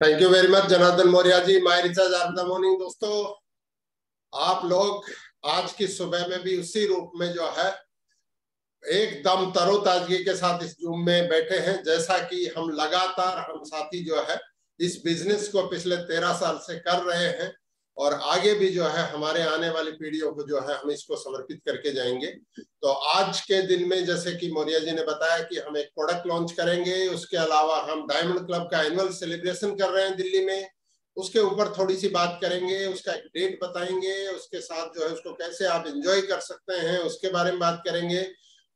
Thank you very much Janardan Maurya ji. My recharge are the morning. दोस्तों, आप लोग आज की सुबह में भी उसी रूप में जो है एकदम तरोताजगी के साथ इस जूम में बैठे हैं। जैसा कि हम लगातार हम साथी जो है इस बिजनेस को पिछले 13 साल से कर रहे हैं और आगे भी जो है हमारे आने वाली पीढ़ियों को जो है हम इसको समर्पित करके जाएंगे। तो आज के दिन में जैसे कि मौर्य जी ने बताया कि हम एक प्रोडक्ट लॉन्च करेंगे, उसके अलावा हम डायमंड क्लब का एनुअल सेलिब्रेशन कर रहे हैं दिल्ली में, उसके ऊपर थोड़ी सी बात करेंगे, उसका एक डेट बताएंगे, उसके साथ जो है उसको कैसे आप एंजॉय कर सकते हैं उसके बारे में बात करेंगे।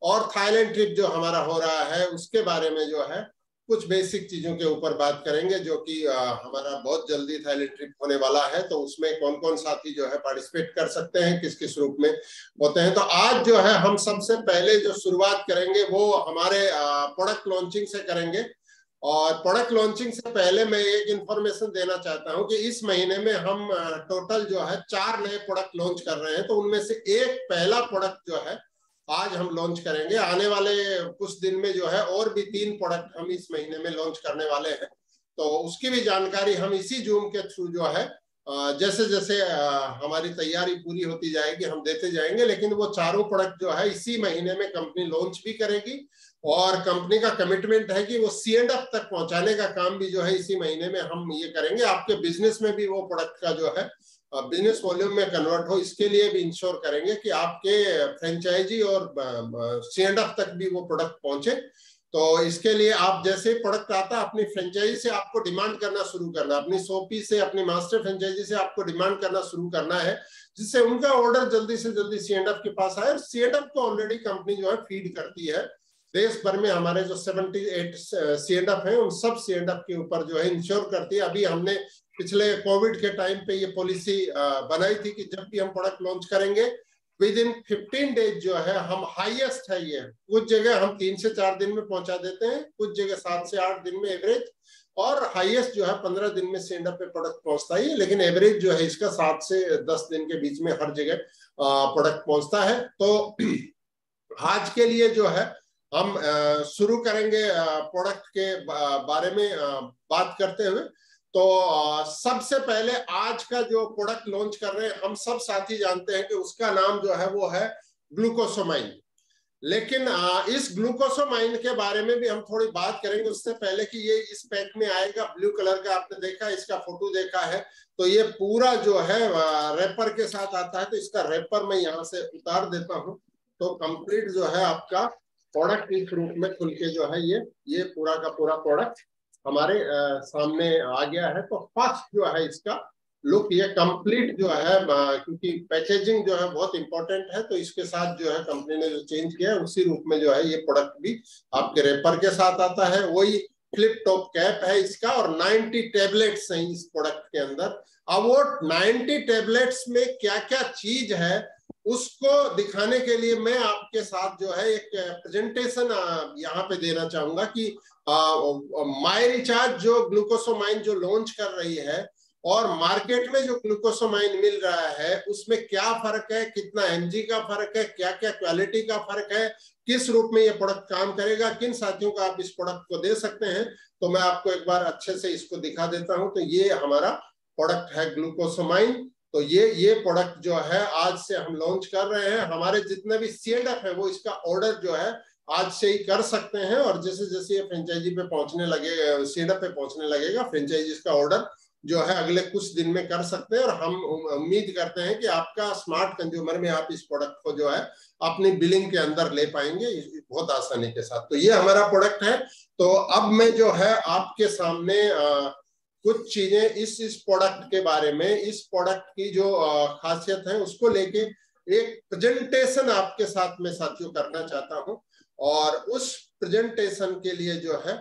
और थाईलैंड ट्रिप जो हमारा हो रहा है उसके बारे में जो है कुछ बेसिक चीजों के ऊपर बात करेंगे, जो कि हमारा बहुत जल्दी थाईलैंड ट्रिप होने वाला है। तो उसमें कौन कौन साथी जो है पार्टिसिपेट कर सकते हैं, किस किस रूप में होते हैं। तो आज जो है हम सबसे पहले जो शुरुआत करेंगे वो हमारे प्रोडक्ट लॉन्चिंग से करेंगे। और प्रोडक्ट लॉन्चिंग से पहले मैं एक इंफॉर्मेशन देना चाहता हूं कि इस महीने में हम टोटल जो है 4 नए प्रोडक्ट लॉन्च कर रहे हैं। तो उनमें से एक पहला प्रोडक्ट जो है आज हम लॉन्च करेंगे। आने वाले कुछ दिन में जो है और भी 3 प्रोडक्ट हम इस महीने में लॉन्च करने वाले हैं। तो उसकी भी जानकारी हम इसी जूम के थ्रू जो है जैसे जैसे हमारी तैयारी पूरी होती जाएगी हम देते जाएंगे। लेकिन वो चारों प्रोडक्ट जो है इसी महीने में कंपनी लॉन्च भी करेगी और कंपनी का कमिटमेंट है कि वो सी एंड एफ तक पहुंचाने का काम भी जो है इसी महीने में हम ये करेंगे। आपके बिजनेस में भी वो प्रोडक्ट का जो है बिजनेस वॉल्यूम में कन्वर्ट हो, इसके लिए भी इंश्योर करेंगे कि आपके फ्रेंचाइजी और सी एंड एफ तक भी वो प्रोडक्ट पहुंचे। तो इसके लिए आप जैसे प्रोडक्ट आता है अपनी फ्रेंचाइजी से आपको डिमांड करना शुरू करना, अपनी सोपी से अपनी मास्टर फ्रेंचाइजी से आपको डिमांड करना शुरू करना है, जिससे उनका ऑर्डर जल्दी से जल्दी सी एंड एफ के पास आए। और सी एंड एफ को ऑलरेडी कंपनी जो है फीड करती है। देश भर में हमारे जो 78 सी एंड एफ है उन सब सी एंड एफ के ऊपर जो है इंश्योर करती है। अभी हमने पिछले कोविड के टाइम पे ये पॉलिसी बनाई थी कि जब भी हम प्रोडक्ट लॉन्च करेंगे विद इन 15 डेज जो है हम हाईएस्ट है, ये कुछ जगह हम 3 से 4 दिन में पहुंचा देते हैं, कुछ जगह 7 से 8 दिन में एवरेज, और हाईएस्ट जो है 15 दिन में सेंड अप पे प्रोडक्ट पहुंचता है। लेकिन एवरेज जो है इसका 7 से 10 दिन के बीच में हर जगह प्रोडक्ट पहुंचता है। तो आज के लिए जो है हम शुरू करेंगे प्रोडक्ट के बारे में बात करते हुए। तो सबसे पहले आज का जो प्रोडक्ट लॉन्च कर रहे हैं हम सब साथी जानते हैं कि उसका नाम जो है वो है ग्लूकोसोमाइन। लेकिन इस ग्लूकोसोमाइन के बारे में भी हम थोड़ी बात करेंगे उससे पहले कि ये इस पैक में आएगा ब्लू कलर का, आपने देखा इसका फोटो देखा है। तो ये पूरा जो है रैपर के साथ आता है। तो इसका रैपर मैं यहाँ से उतार देता हूँ। तो कंप्लीट जो है आपका प्रोडक्ट इस रूप में खुल के जो है ये पूरा का पूरा प्रोडक्ट हमारे सामने आ गया है। तो फर्स्ट जो है इसका लुक ये कंप्लीट जो है, क्योंकि पैकेजिंग जो है बहुत इंपॉर्टेंट है, तो इसके साथ जो है कंपनी ने जो चेंज किया है उसी रूप में जो है ये प्रोडक्ट भी आपके रैपर के साथ आता है। वही फ्लिप टॉप कैप है इसका और 90 टेबलेट्स हैं इस प्रोडक्ट के अंदर। अब वो 90 टेबलेट्स में क्या क्या चीज है उसको दिखाने के लिए मैं आपके साथ जो है एक प्रेजेंटेशन यहाँ पे देना चाहूंगा कि माय रिचार्ज जो ग्लूकोसोमाइन जो लॉन्च कर रही है और मार्केट में जो ग्लूकोसोमाइन मिल रहा है उसमें क्या फर्क है, कितना एमजी का फर्क है, क्या क्या क्वालिटी का फर्क है, किस रूप में ये प्रोडक्ट काम करेगा, किन साथियों को आप इस प्रोडक्ट को दे सकते हैं। तो मैं आपको एक बार अच्छे से इसको दिखा देता हूं। तो ये हमारा प्रोडक्ट है ग्लूकोसोमाइन। तो ये प्रोडक्ट जो है आज से हम लॉन्च कर रहे हैं। हमारे जितने भी सीएंडएफ है वो इसका ऑर्डर जो है आज से ही कर सकते हैं। और जैसे जैसे ये फ्रेंचाइजी पे पहुंचने लगेगा, सीएंडएफ पे पहुंचने लगेगा, फ्रेंचाइजी का ऑर्डर जो है अगले कुछ दिन में कर सकते हैं। और हम उम्मीद करते हैं कि आपका स्मार्ट कंज्यूमर में आप इस प्रोडक्ट को जो है अपनी बिलिंग के अंदर ले पाएंगे बहुत आसानी के साथ। तो ये हमारा प्रोडक्ट है। तो अब मैं जो है आपके सामने कुछ चीजें इस प्रोडक्ट के बारे में, इस प्रोडक्ट की जो खासियत है उसको लेके एक प्रेजेंटेशन आपके साथ में साथियों करना चाहता हूं। और उस प्रेजेंटेशन के लिए जो है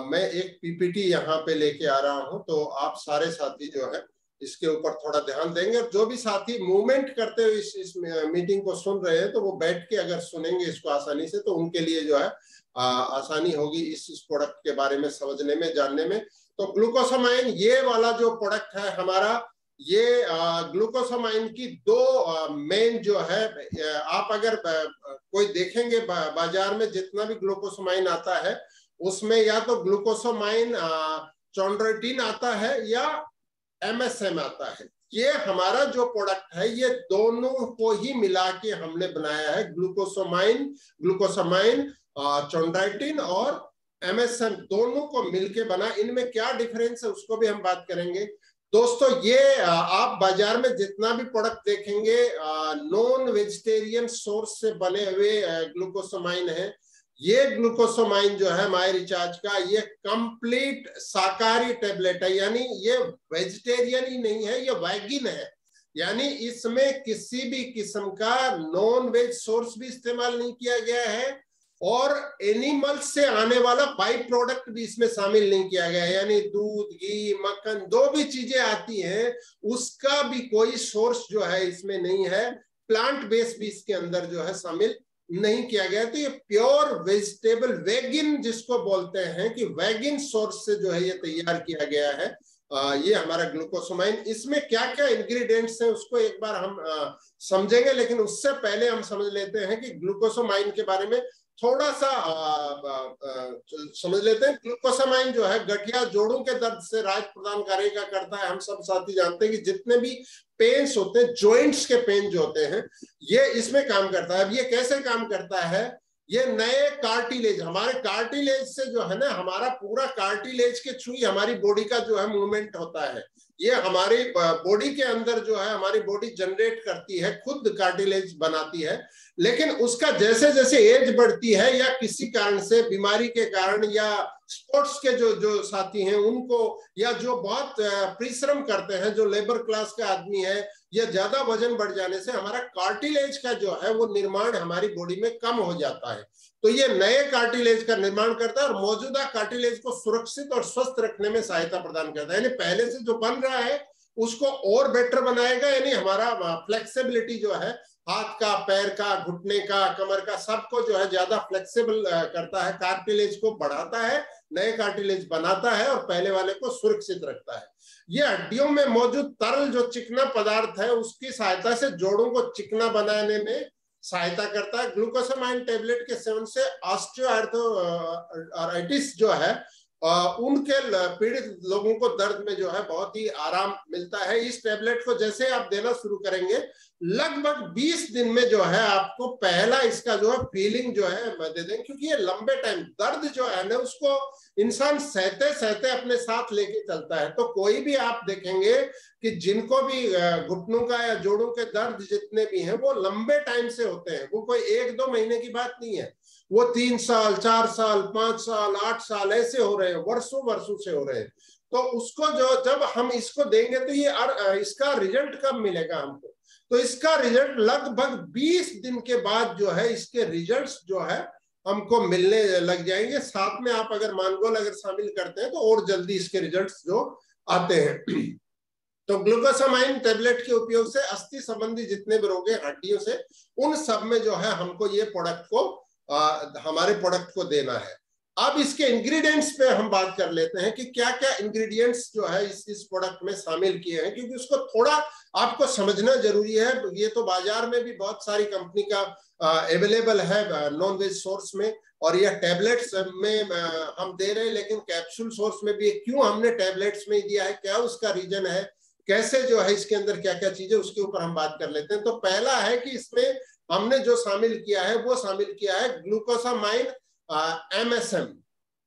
मैं एक पीपीटी यहाँ पे लेके आ रहा हूँ। तो आप सारे साथी जो है इसके ऊपर थोड़ा ध्यान देंगे। और जो भी साथी मूवमेंट करते हुए इस मीटिंग को सुन रहे हैं तो वो बैठ के अगर सुनेंगे इसको आसानी से तो उनके लिए जो है आसानी होगी इस प्रोडक्ट के बारे में समझने में, जानने में। तो ग्लूकोसोमाइन ये वाला जो प्रोडक्ट है हमारा, ये ग्लूकोसोमाइन की 2 मेन जो है, आप अगर कोई देखेंगे बाजार में जितना भी ग्लूकोसोमाइन आता है उसमें या तो ग्लूकोसोमाइन चॉन्ड्रोइटिन आता है या MSM आता है। ये हमारा जो प्रोडक्ट है ये दोनों को ही मिला के हमने बनाया है, ग्लूकोसामाइन चॉन्ड्रोइटिन और MSM दोनों को मिलके बना। इनमें क्या डिफरेंस है उसको भी हम बात करेंगे। दोस्तों ये आप बाजार में जितना भी प्रोडक्ट देखेंगे नॉन वेजिटेरियन सोर्स से बने हुए ग्लूकोसामाइन है। ये ग्लूकोसामाइन जो है माई रिचार्ज का, ये कंप्लीट शाकाहारी टेबलेट है, यानी ये वेजिटेरियन ही नहीं है, ये वैगिन है। यानी इसमें किसी भी किस्म का नॉन वेज सोर्स भी इस्तेमाल नहीं किया गया है और एनिमल से आने वाला बाई प्रोडक्ट भी इसमें शामिल नहीं किया गया है। यानी दूध, घी, मक्खन जो भी चीजें आती हैं उसका भी कोई सोर्स जो है इसमें नहीं है। प्लांट बेस भी इसके अंदर जो है शामिल नहीं किया गया। तो ये प्योर वेजिटेबल वेगिन जिसको बोलते हैं कि वेगिन सोर्स से जो है ये तैयार किया गया है ये हमारा ग्लूकोसामाइन। इसमें क्या क्या इंग्रेडिएंट्स हैं उसको एक बार हम समझेंगे, लेकिन उससे पहले हम समझ लेते हैं कि ग्लूकोसामाइन के बारे में थोड़ा सा समझ लेते हैं। ग्लूकोसामाइन जो है गठिया जोड़ों के दर्द से राहत प्रदान करता है। हम सब साथी जानते हैं कि जितने भी पेन्स होते हैं, जॉइंट्स के पेन जो होते हैं, ये इसमें काम करता है। अब ये कैसे काम करता है, ये नए कार्टिलेज, हमारे कार्टिलेज से जो है ना, हमारा पूरा कार्टिलेज के थ्रू हमारी बॉडी का जो है मूवमेंट होता है। ये हमारी बॉडी के अंदर जो है हमारी बॉडी जनरेट करती है, खुद कार्टिलेज बनाती है। लेकिन उसका जैसे जैसे एज बढ़ती है या किसी कारण से, बीमारी के कारण या स्पोर्ट्स के जो साथी हैं उनको, या जो बहुत परिश्रम करते हैं, जो लेबर क्लास का आदमी है, या ज्यादा वजन बढ़ जाने से हमारा कार्टिलेज का जो है वो निर्माण हमारी बॉडी में कम हो जाता है। तो ये नए कार्टिलेज का निर्माण करता है और मौजूदा कार्टिलेज को सुरक्षित और स्वस्थ रखने में सहायता प्रदान करता है। यानी पहले से जो बन रहा है उसको और बेटर बनाएगा। यानी हमारा फ्लेक्सिबिलिटी जो है, हाथ का, पैर का, घुटने का, कमर का, सबको जो है ज्यादा फ्लेक्सिबल करता है, कार्टिलेज को बढ़ाता है, नए कार्टिलेज बनाता है और पहले वाले को सुरक्षित रखता है। ये हड्डियों में मौजूद तरल जो चिकना पदार्थ है उसकी सहायता से जोड़ों को चिकना बनाने में सहायता करता है। ग्लूकोसामाइन टेबलेट के सेवन से ऑस्टियोआर्थराइटिस जो है उनके पीड़ित लोगों को दर्द में जो है बहुत ही आराम मिलता है। इस टेबलेट को जैसे आप देना शुरू करेंगे, लगभग 20 दिन में जो है आपको पहला इसका जो है फीलिंग जो है दे देंगे, क्योंकि ये लंबे टाइम दर्द जो है ना उसको इंसान सहते सहते अपने साथ लेके चलता है। तो कोई भी आप देखेंगे कि जिनको भी घुटनों का या जोड़ों के दर्द जितने भी हैं वो लंबे टाइम से होते हैं, वो कोई 1-2 महीने की बात नहीं है, वो 3 साल, 4 साल, 5 साल, 8 साल ऐसे हो रहे हैं, वर्षों वर्षों से हो रहे हैं। तो उसको जो जब हम इसको देंगे तो ये इसका रिजल्ट कब मिलेगा हमको, तो इसका रिजल्ट लगभग 20 दिन के बाद जो है इसके रिजल्ट्स जो है हमको मिलने लग जाएंगे। साथ में आप अगर मानगोल अगर शामिल करते हैं तो और जल्दी इसके रिजल्ट्स जो आते हैं। तो ग्लूकोसामाइन टेबलेट के उपयोग से अस्थि संबंधी जितने भी रोग हैं हड्डियों से, उन सब में जो है हमको ये प्रोडक्ट को हमारे प्रोडक्ट को देना है। अब इसके इंग्रेडिएंट्स पे हम बात कर लेते हैं कि क्या क्या इंग्रेडिएंट्स जो है इस प्रोडक्ट में शामिल किए हैं, क्योंकि उसको थोड़ा आपको समझना जरूरी है। ये तो बाजार में भी बहुत सारी कंपनी का अवेलेबल है नॉन वेज सोर्स में, और यह टैबलेट्स में हम दे रहे हैं, लेकिन कैप्सूल सोर्स में भी क्यों हमने टैबलेट्स में दिया है, क्या उसका रीजन है, कैसे जो है इसके अंदर क्या क्या चीजें, उसके ऊपर हम बात कर लेते हैं। तो पहला है कि इसमें हमने जो शामिल किया है वो शामिल किया है ग्लूकोसामाइन MSM,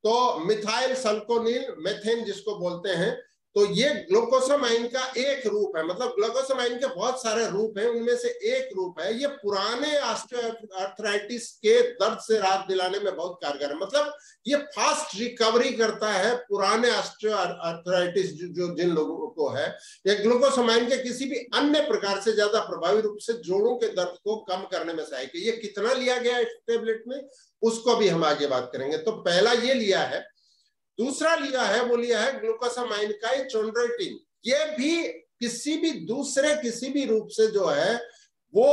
तो मिथाइल सल्फोनिल मेथेन जिसको बोलते हैं। तो ये ग्लूकोसामाइन का एक रूप है, मतलब ग्लूकोसामाइन के बहुत सारे रूप हैं, उनमें से एक रूप है। ये पुराने ऑस्टियोआर्थराइटिस के दर्द से राहत दिलाने में बहुत कारगर है, मतलब ये फास्ट रिकवरी करता है पुराने ऑस्टियोआर्थराइटिस जो जिन लोगों को है। ये ग्लूकोसामाइन के किसी भी अन्य प्रकार से ज्यादा प्रभावी रूप से जोड़ों के दर्द को कम करने में सहायक है। ये कितना लिया गया इस टेबलेट में उसको भी हम आगे बात करेंगे। तो पहला ये लिया है। दूसरा लिया है वो लिया है ग्लूकोसामाइन का चॉन्ड्रोइटिन। ये भी किसी भी रूप से जो है वो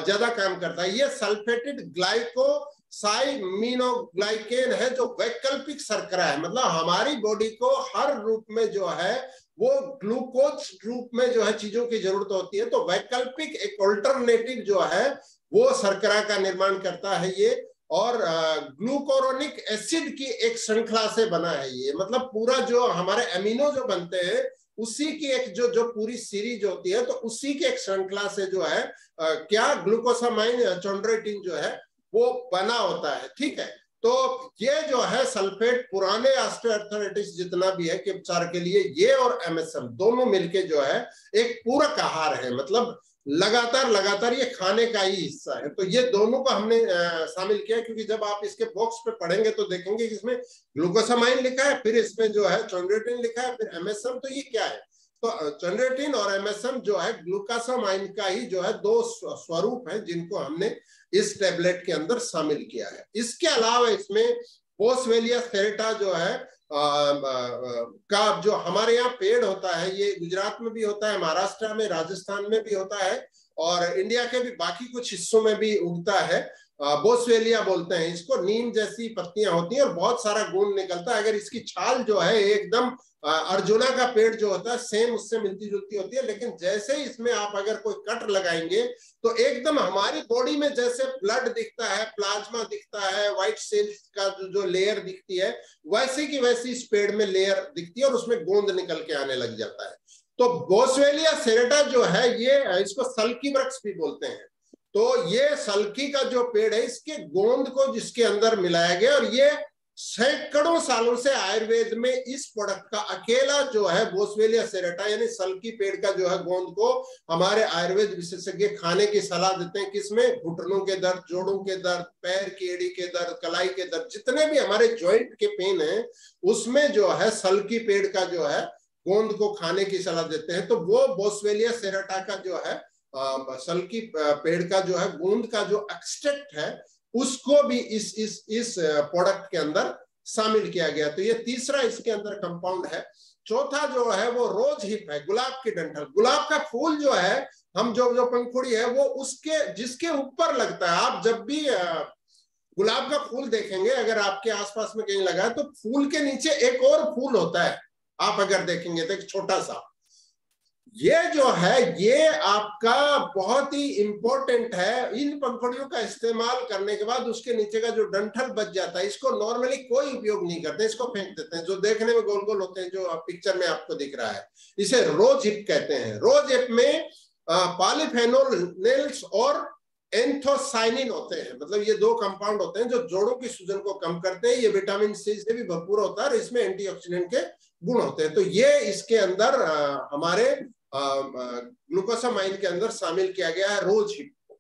ज्यादा काम करता है। ये सल्फेटेड ग्लाइकोसाइमिनोग्लाइकेन है जो वैकल्पिक शर्करा है, मतलब हमारी बॉडी को हर रूप में जो है वो ग्लूकोज रूप में जो है चीजों की जरूरत होती है। तो वैकल्पिक एक ऑल्टरनेटिव जो है वो शर्करा का निर्माण करता है ये और ग्लूकोरोनिक एसिड की एक श्रृंखला से बना है ये। मतलब पूरा जो हमारे एमिनो जो बनते हैं उसी की एक जो जो पूरी सीरीज होती है, तो उसी की एक श्रृंखला से जो है क्या ग्लूकोसामाइन चॉन्ड्रोइटिन जो है वो बना होता है। ठीक है, तो ये जो है सल्फेट पुराने ऑस्टियोआर्थराइटिस जितना भी है के उपचार के लिए ये और एमएसएम दोनों मिलके जो है एक पूरक आहार है। मतलब लगातार ये खाने का ही हिस्सा है। तो ये दोनों को हमने शामिल किया, क्योंकि जब आप इसके बॉक्स पे पढ़ेंगे तो देखेंगे कि इसमें ग्लूकोसामाइन लिखा है, फिर इसमें जो है चॉन्ड्रोइटिन लिखा है, फिर एमएसएम। तो ये क्या है? तो चॉन्ड्रोइटिन और एमएसएम जो है ग्लूकोसामाइन का ही जो है दो स्वरूप है जिनको हमने इस टेबलेट के अंदर शामिल किया है। इसके अलावा इसमें बोसवेलिया सेरेटा जो है का जो हमारे यहाँ पेड़ होता है, ये गुजरात में भी होता है, महाराष्ट्र में, राजस्थान में भी होता है और इंडिया के भी बाकी कुछ हिस्सों में भी उगता है। बोसवेलिया बोलते हैं इसको। नीम जैसी पत्तियां होती हैं और बहुत सारा गुण निकलता है। अगर इसकी छाल जो है एकदम अर्जुना का पेड़ जो होता है सेम उससे मिलती जुलती होती है, लेकिन जैसे ही इसमें आप अगर कोई कट लगाएंगे तो एकदम हमारी बॉडी में जैसे ब्लड दिखता है, प्लाज्मा दिखता है, व्हाइट सेल्स का जो लेयर दिखती है, वैसे की वैसी इस पेड़ में लेयर दिखती है और उसमें गोंद निकल के आने लग जाता है। तो बोसवेलिया सेरेटा जो है ये इसको सल्की वृक्ष भी बोलते हैं। तो ये सल्की का जो पेड़ है इसके गोंद को जिसके अंदर मिलाया गया, और ये सैकड़ों सालों से आयुर्वेद में इस प्रोडक्ट का अकेला जो है बोसवेलिया सेरेटा यानी सल्की पेड़ का जो है गोंद को हमारे आयुर्वेद विशेषज्ञ खाने की सलाह देते हैं। किसमें? घुटनों के दर्द, जोड़ों के दर्द, पैर की एड़ी के दर्द, कलाई के दर्द, जितने भी हमारे जॉइंट के पेन है उसमें जो है सल्की पेड़ का जो है गोंद को खाने की सलाह देते हैं। तो वो बोसवेलिया सेरेटा का जो है सल्की पेड़ का जो है गोंद का जो एक्सट्रैक्ट है उसको भी इस प्रोडक्ट के अंदर शामिल किया गया। तो ये तीसरा इसके अंदर कंपाउंड है। चौथा जो है वो रोज हिप है, गुलाब की डंठल। गुलाब का फूल जो है हम जो पंखुड़ी है वो उसके जिसके ऊपर लगता है। आप जब भी गुलाब का फूल देखेंगे अगर आपके आसपास में कहीं लगा है तो फूल के नीचे एक और फूल होता है, आप अगर देखेंगे तो एक छोटा सा। ये जो है ये आपका बहुत ही इंपॉर्टेंट है। इन पंखुड़ियों का इस्तेमाल करने के बाद उसके नीचे का जो डंठल बच जाता है, इसको नॉर्मली कोई उपयोग नहीं करते, इसको फेंक देते हैं। जो देखने में गोल गोल होते हैं जो पिक्चर में आपको दिख रहा है, इसे रोज हिप कहते हैं। रोज हिप में पॉलीफेनोल्स और एंथोसाइनिन होते हैं। मतलब ये दो कंपाउंड होते हैं जो जोड़ों की सूजन को कम करते हैं। ये विटामिन सी से भी भरपूर होता है और इसमें एंटीऑक्सीडेंट के गुण होते हैं। तो ये इसके अंदर हमारे ग्लूकोसामाइन के अंदर शामिल किया गया है रोज हिप को।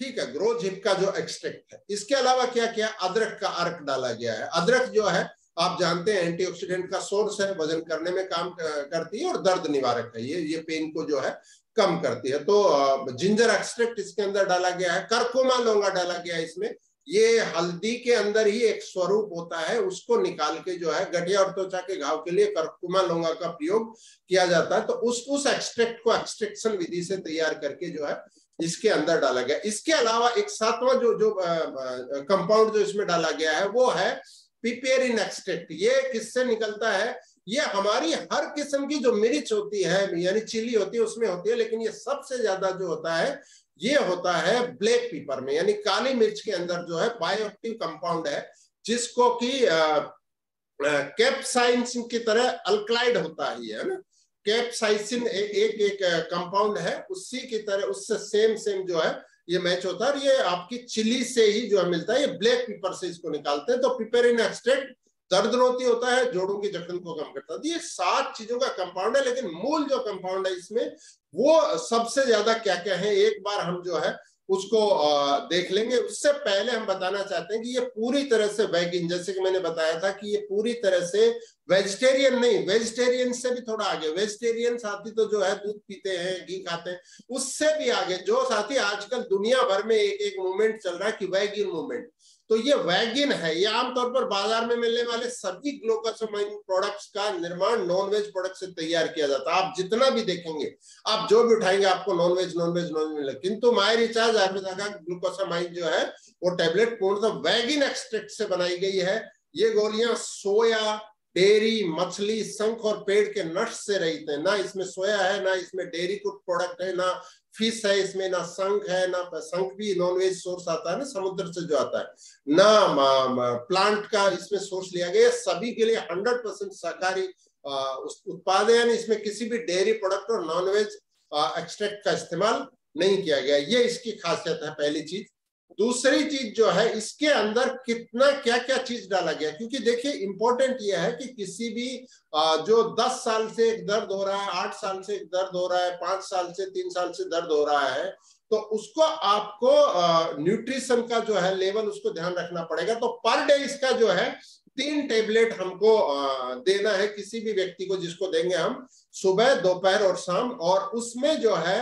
ठीक है, रोज हिप का जो एक्सट्रैक्ट है। इसके अलावा क्या किया? अदरक का अर्क डाला गया है। अदरक जो है आप जानते हैं एंटीऑक्सीडेंट का सोर्स है, वजन करने में काम करती है और दर्द निवारक है। ये पेन को जो है कम करती है। तो जिंजर एक्सट्रैक्ट इसके अंदर डाला गया है। करकुमा लौंगा डाला गया है इसमें। ये हल्दी के अंदर ही एक स्वरूप होता है, उसको निकाल के जो है गठिया और त्वचा के घाव के लिए करकुमा लौंगा का प्रयोग किया जाता है। तो उस एक्सट्रैक्ट को एक्सट्रैक्शन विधि से तैयार करके जो है इसके अंदर डाला गया। इसके अलावा एक सातवां जो कंपाउंड जो इसमें डाला गया है वो है पिपेरिन एक्सट्रैक्ट। ये किससे निकलता है? ये हमारी हर किस्म की जो मिर्च होती है यानी चिली होती है उसमें होती है, लेकिन ये सबसे ज्यादा जो होता है ये होता है ब्लैक पेपर में यानी काली मिर्च के अंदर जो है बायोएक्टिव कंपाउंड है, जिसको कि कैप्साइसिन की तरह अल्कलाइड होता है ना। कैप्साइसिन एक कंपाउंड है, उसी की तरह उससे सेम जो है ये मैच होता है। और ये आपकी चिली से ही जो है मिलता है, ये ब्लैक पेपर से इसको निकालते हैं। तो पिपेरिन एक्सट्रैक्ट दर्दरोधी होता है, जोड़ों की जकड़न को कम करता है। ये 7 चीजों का कंपाउंड है, लेकिन मूल जो कंपाउंड है इसमें वो सबसे ज्यादा क्या क्या है एक बार हम जो है उसको देख लेंगे। उससे पहले हम बताना चाहते हैं कि ये पूरी तरह से वेगिन, जैसे कि मैंने बताया था कि ये पूरी तरह से वेजिटेरियन नहीं, वेजिटेरियन से भी थोड़ा आगे। वेजिटेरियन साथी तो जो है दूध पीते हैं, घी खाते हैं, उससे भी आगे जो साथी आजकल दुनिया भर में एक मूवमेंट चल रहा है कि वेगिन मूवमेंट। तो ये वैगिन है। ये आमतौर पर बाजार में मिलने वाले सभी ग्लूकोसामाइन प्रोडक्ट्स का निर्माण नॉनवेज प्रोडक्ट से तैयार किया जाता है। आप जितना भी देखेंगे, आप जो भी उठाएंगे आपको नॉनवेज मिलेगा। किंतु माय रिचार्ज आयुर्वेदा का ग्लूकोसामाइन जो है वो टैबलेट पूर्णतः वैगिन एक्सट्रैक्ट से बनाई गई है। ये गोलियां सोया, डेयरी, मछली, शंख और पेड़ के नष्ट से रहित है। ना इसमें सोया है, ना इसमें डेयरी कुछ प्रोडक्ट है, ना फिश है इसमें, ना शंख है, ना शंख भी नॉनवेज सोर्स आता है ना समुद्र से जो आता है, ना प्लांट का इसमें सोर्स लिया गया। सभी के लिए 100% शाकाहारी उत्पाद है, यानी इसमें किसी भी डेयरी प्रोडक्ट और नॉनवेज एक्सट्रैक्ट का इस्तेमाल नहीं किया गया। ये इसकी खासियत है, पहली चीज। दूसरी चीज जो है, इसके अंदर कितना क्या क्या चीज डाला गया, क्योंकि देखिए इंपॉर्टेंट यह है कि किसी भी जो 10 साल से एक दर्द हो रहा है, 8 साल से एक दर्द हो रहा है, 5 साल से 3 साल से दर्द हो रहा है, तो उसको आपको न्यूट्रिशन का जो है लेवल उसको ध्यान रखना पड़ेगा। तो पर डे इसका जो है 3 टेबलेट हमको देना है किसी भी व्यक्ति को, जिसको देंगे हम सुबह, दोपहर और शाम। और उसमें जो है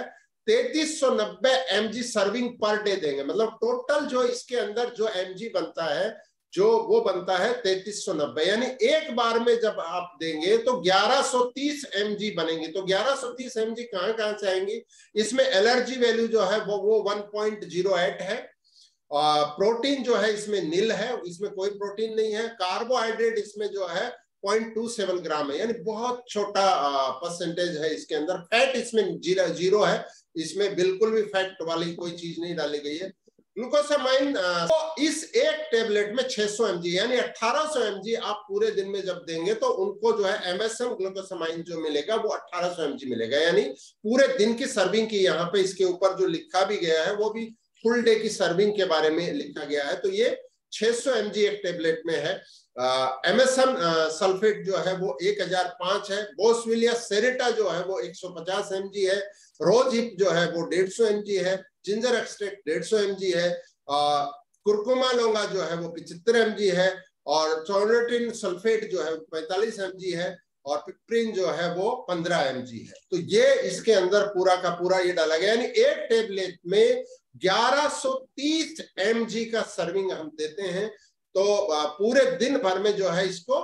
3390 mg सर्विंग पर डे देंगे। मतलब टोटल जो इसके अंदर जो mg बनता है, जो वो बनता है 3390, यानी एक बार में जब आप देंगे तो 1130 mg बनेंगे। तो 1130 mg कहां से आएंगी? इसमें एलर्जी वैल्यू जो है वो 1.08 है। प्रोटीन जो है इसमें नील है, इसमें कोई प्रोटीन नहीं है। कार्बोहाइड्रेट इसमें जो है 0.27 ग्राम है, यानी बहुत छोटा परसेंटेज है इसके अंदर। फैट इसमें जीरो है, इसमें बिल्कुल भी फैट वाली कोई चीज नहीं डाली गई है। ग्लूकोसामाइन तो इस एक टेबलेट में 600 mg यानी 1800 mg आप पूरे दिन में जब देंगे तो उनको जो है MSM ग्लूकोसामाइन जो मिलेगा वो 1800 mg मिलेगा, यानी पूरे दिन की सर्विंग की। यहाँ पे इसके ऊपर जो लिखा भी गया है वो भी फुल डे की सर्विंग के बारे में लिखा गया है। तो ये 600 mg एक टेबलेट में है। MSM सल्फेट जो है वो 1005 है। बोसविलिया सेरेटा जो है वो 150 mg है। रोज हिप जो है वो 150 mg है। जिंजर एक्सट्रैक्ट 150 mg है। कुरकुमा लौंगा जो है वो 75 mg है। और चौलेटिन सल्फेट जो है 45 mg है। और पिप्रिन जो है वो 15 mg है। तो ये इसके अंदर पूरा का पूरा ये डाला गया, यानी एक टेबलेट में 1130 mg का सर्विंग हम देते हैं। तो पूरे दिन भर में जो है इसको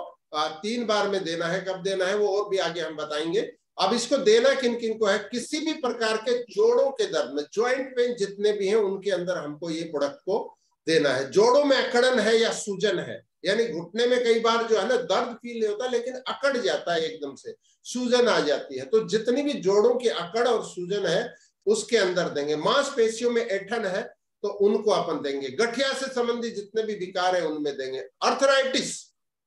3 बार में देना है। कब देना है वो और भी आगे हम बताएंगे। अब इसको देना किन किन को है? किसी भी प्रकार के जोड़ों के दर्द में, ज्वाइंट पेन जितने भी हैं उनके अंदर हमको ये प्रोडक्ट को देना है। जोड़ों में अकड़न है या सूजन है, यानी घुटने में कई बार जो है ना दर्द फील नहीं होता लेकिन अकड़ जाता है, एकदम से सूजन आ जाती है, तो जितनी भी जोड़ों की अकड़ और सूजन है उसके अंदर देंगे। मांसपेशियों में ऐंठन है तो उनको अपन देंगे। गठिया से संबंधित जितने भी विकार है उनमें देंगे। अर्थराइटिस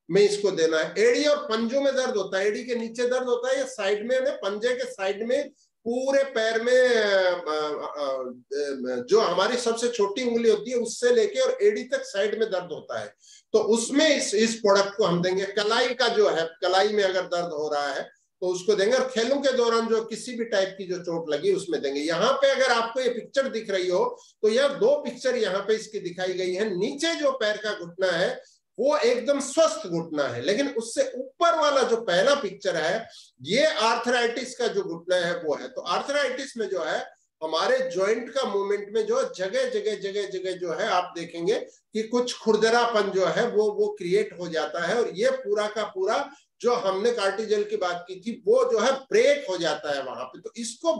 में इसको देना है। एड़ी और पंजों में दर्द होता है, एड़ी के नीचे दर्द होता है या साइड में, पंजे के साइड में, पूरे पैर में जो हमारी सबसे छोटी उंगली होती है उससे लेके और एड़ी तक साइड में दर्द होता है, तो उसमें इस प्रोडक्ट को हम देंगे। कलाई का जो है, कलाई में अगर दर्द हो रहा है तो उसको देंगे। और खेलों के दौरान जो किसी भी टाइप की जो चोट लगी उसमें देंगे। यहाँ पे अगर आपको ये पिक्चर दिख रही हो तो यह 2 पिक्चर यहाँ पे इसकी दिखाई गई है। नीचे जो पैर का घुटना है वो एकदम स्वस्थ घुटना है, लेकिन उससे ऊपर वाला जो पहला पिक्चर है ये आर्थराइटिस का जो घुटना है वो है। तो आर्थराइटिस में जो है हमारे जॉइंट का मूवमेंट में जो जगह जगह जो है आप देखेंगे कि कुछ खुरदरापन जो है वो क्रिएट हो जाता है। और ये पूरा का पूरा जो हमने कार्टिजेल की बात की थी वो जो है ब्रेक हो जाता है वहां पे। तो इसको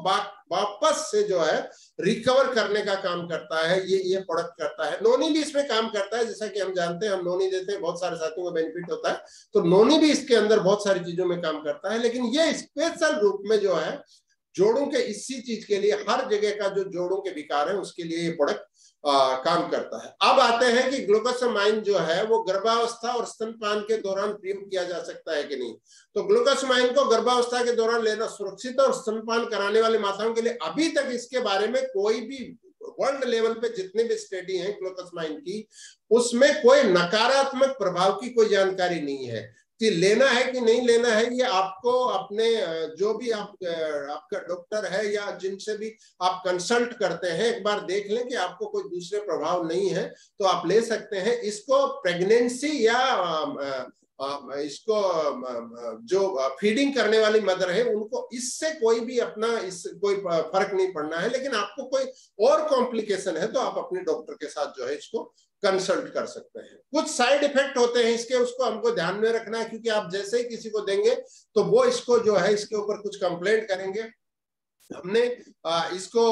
वापस से जो है रिकवर करने का काम करता है, ये प्रोडक्ट करता है। नोनी भी इसमें काम करता है, जैसा कि हम जानते हैं, हम नोनी देते हैं, बहुत सारे साथियों को बेनिफिट होता है। तो नोनी भी इसके अंदर बहुत सारी चीजों में काम करता है, लेकिन ये स्पेशल रूप में जो है जोड़ों के इसी चीज के लिए, हर जगह का जो जोड़ों के विकार है उसके लिए ये प्रोडक्ट काम करता है। अब आते हैं कि ग्लूकोसामाइन जो है वो गर्भावस्था और स्तनपान के दौरान प्रयोग किया जा सकता है कि नहीं। तो ग्लूकोसामाइन को गर्भावस्था के दौरान लेना सुरक्षित और स्तनपान कराने वाली माताओं के लिए अभी तक इसके बारे में कोई भी वर्ल्ड लेवल पे जितने भी स्टडी हैं ग्लूकोसामाइन की, उसमें कोई नकारात्मक प्रभाव की कोई जानकारी नहीं है। कि लेना है कि नहीं लेना है ये आपको अपने जो भी आपका डॉक्टर है या जिनसे भी आप कंसल्ट करते हैं एक बार देख लें कि आपको कोई दूसरे प्रभाव नहीं है तो आप ले सकते हैं। इसको प्रेगनेंसी या इसको जो फीडिंग करने वाली मदर है उनको इससे कोई भी अपना कोई फर्क नहीं पड़ना है, लेकिन आपको कोई और कॉम्प्लिकेशन है तो आप अपने डॉक्टर के साथ जो है इसको कंसल्ट कर सकते हैं। कुछ साइड इफेक्ट होते हैं इसके, उसको हमको ध्यान में रखना है, क्योंकि आप जैसे ही किसी को देंगे तो वो इसको जो है इसके ऊपर कुछ कंप्लेंट करेंगे। हमने इसको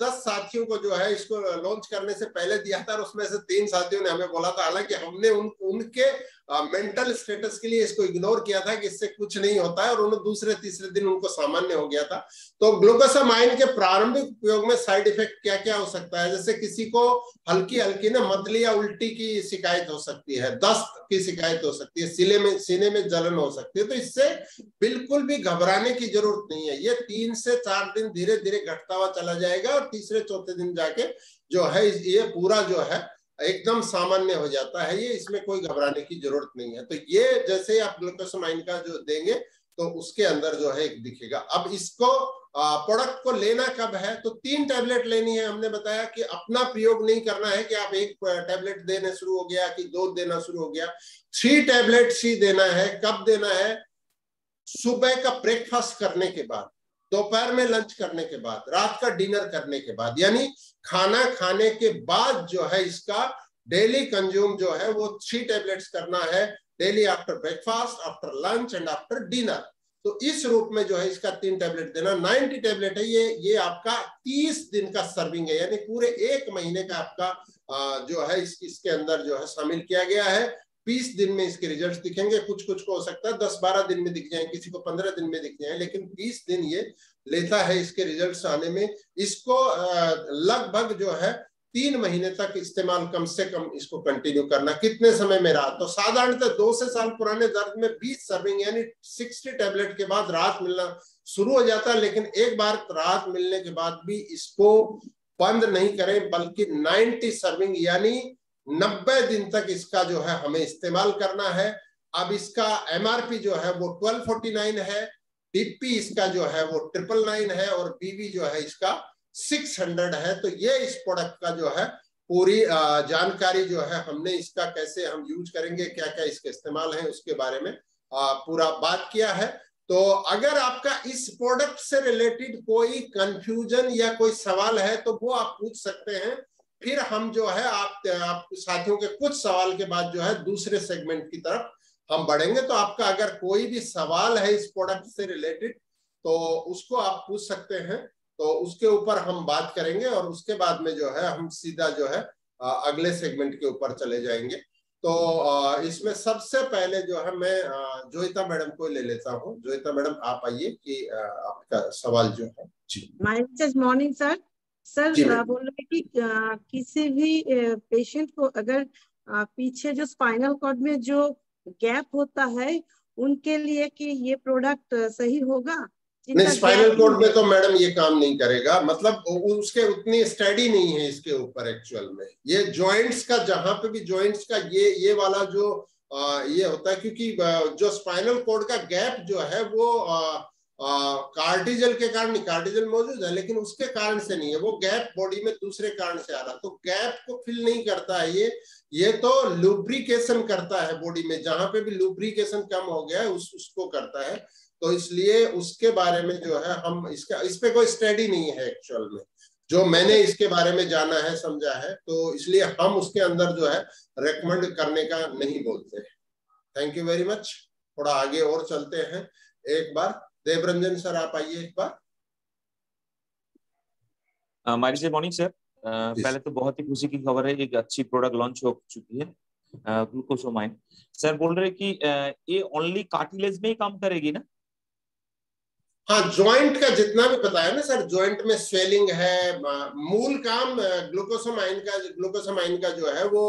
10 साथियों को जो है इसको लॉन्च करने से पहले दिया था और उसमें से 3 साथियों ने हमें बोला था, हालांकि हमने उनके मेंटल स्टेटस के लिए इसको इग्नोर किया था कि इससे कुछ नहीं होता है, और उन्होंने दूसरे तीसरे दिन उनको सामान्य हो गया था। तो ग्लूकोसामाइन के प्रारंभिक उपयोग में साइड इफेक्ट क्या क्या हो सकता है? जैसे किसी को हल्की हल्की ना मतली या उल्टी की शिकायत हो सकती है, दस्त की शिकायत हो सकती है, सीने में जलन हो सकती है। तो इससे बिल्कुल भी घबराने की जरूरत नहीं है। ये 3 से 4 दिन धीरे धीरे घटता हुआ चला जाएगा, और तीसरे चौथे दिन जाके जो है ये पूरा जो है एकदम सामान्य हो जाता है। ये इसमें कोई घबराने की जरूरत नहीं है। तो ये जैसे आप ग्लूकोसामाइन का जो देंगे तो उसके अंदर जो है एक दिखेगा। अब इसको प्रोडक्ट को लेना कब है? तो 3 टैबलेट लेनी है। हमने बताया कि अपना प्रयोग नहीं करना है कि आप 1 टैबलेट देने शुरू हो गया कि 2 देना शुरू हो गया। 3 टैबलेट ही देना है। कब देना है? सुबह का ब्रेकफास्ट करने के बाद, दोपहर में लंच करने के बाद, रात का डिनर करने के बाद, यानी खाना खाने के बाद जो है इसका डेली कंज्यूम जो है वो 3 टैबलेट्स करना है, daily after breakfast, after lunch and after dinner. तो इस रूप में जो है इसका 3 टैबलेट देना। 90 टैबलेट है ये आपका 30 दिन का सर्विंग है, यानी पूरे 1 महीने का आपका जो है इसके अंदर जो है शामिल किया गया है। 20 दिन में इसके रिजल्ट्स दिखेंगे। कुछ को हो सकता है 10-12 दिन में दिख जाए, किसी को 15 दिन में दिख जाए, लेकिन 20 दिन ये लेता है इसके रिजल्ट्स आने में। इसको लगभग जो है 3 महीने तक इस्तेमाल कम से कम इसको कंटिन्यू करना। कितने समय में रात? तो साधारणतः 2 से साल पुराने दर्द में 20 सर्विंग यानी 60 टैबलेट के बाद राहत मिलना शुरू हो जाता है। लेकिन एक बार राहत मिलने के बाद भी इसको बंद नहीं करें, बल्कि 90 सर्विंग यानी 90 दिन तक इसका जो है हमें इस्तेमाल करना है। अब इसका एमआरपी जो है वो 1249 है, डीपी इसका जो है वो 999 है, और बीवी जो है इसका 600 है। तो ये इस प्रोडक्ट का जो है पूरी जानकारी जो है हमने इसका कैसे हम यूज करेंगे, क्या क्या इसके इस्तेमाल है, उसके बारे में पूरा बात किया है। तो अगर आपका इस प्रोडक्ट से रिलेटेड कोई कंफ्यूजन या कोई सवाल है तो वो आप पूछ सकते हैं। फिर हम जो है आप साथियों के कुछ सवाल के बाद जो है दूसरे सेगमेंट की तरफ हम बढ़ेंगे। तो आपका अगर कोई भी सवाल है इस प्रोडक्ट से रिलेटेड तो उसको आप पूछ सकते हैं, तो उसके ऊपर हम बात करेंगे, और उसके बाद में जो है हम सीधा जो है अगले सेगमेंट के ऊपर चले जाएंगे। तो इसमें सबसे पहले जो है मैं जोयिता मैडम को ले लेता हूँ। जोयिता मैडम आप आइए कि आपका सवाल जो है जी। Morning sir. बोल रहे कि किसी भी पेशेंट को अगर पीछे जो स्पाइनल कॉर्ड में जो गैप होता है उनके लिए कि ये प्रोडक्ट सही होगा? नहीं, स्पाइनल कॉर्ड में तो मैडम ये काम नहीं करेगा, मतलब उसके उतनी स्टडी नहीं है इसके ऊपर एक्चुअल में। ये जॉइंट्स का, जहां पे भी जॉइंट्स का ये वाला जो ये होता है, क्योंकि जो स्पाइनल कॉर्ड का गैप जो है वो कार्टिजल के कारण, कार्टिजल मौजूद है लेकिन उसके कारण से नहीं है, वो गैप बॉडी में दूसरे कारण से आ रहा। तो गैप को फिल नहीं करता है ये तो लुब्रिकेशन करता है बॉडी में। जहां पे भी लुब्रिकेशन कम हो गया है उसको करता है। तो इसलिए उसके बारे में जो है हम इस पे कोई स्टडी नहीं है एक्चुअल में, जो मैंने इसके बारे में जाना है समझा है, तो इसलिए हम उसके अंदर जो है रेकमेंड करने का नहीं बोलते। Thank you very much. थोड़ा आगे और चलते हैं। एक बार देवरंजन सर आप आइए एक बार। मारी से मॉर्निंग सर। पहले तो बहुत ही खुशी की खबर है, एक अच्छी प्रोडक्ट लॉन्च हो चुकी है ग्लूकोसामाइन। सर बोल रहे कि ये ओनली कार्टिलेज में ही काम करेगी ना? हाँ, जॉइंट का जितना भी बताया ना सर, जॉइंट में स्वेलिंग है, मूल काम ग्लूकोसामाइन का जो है वो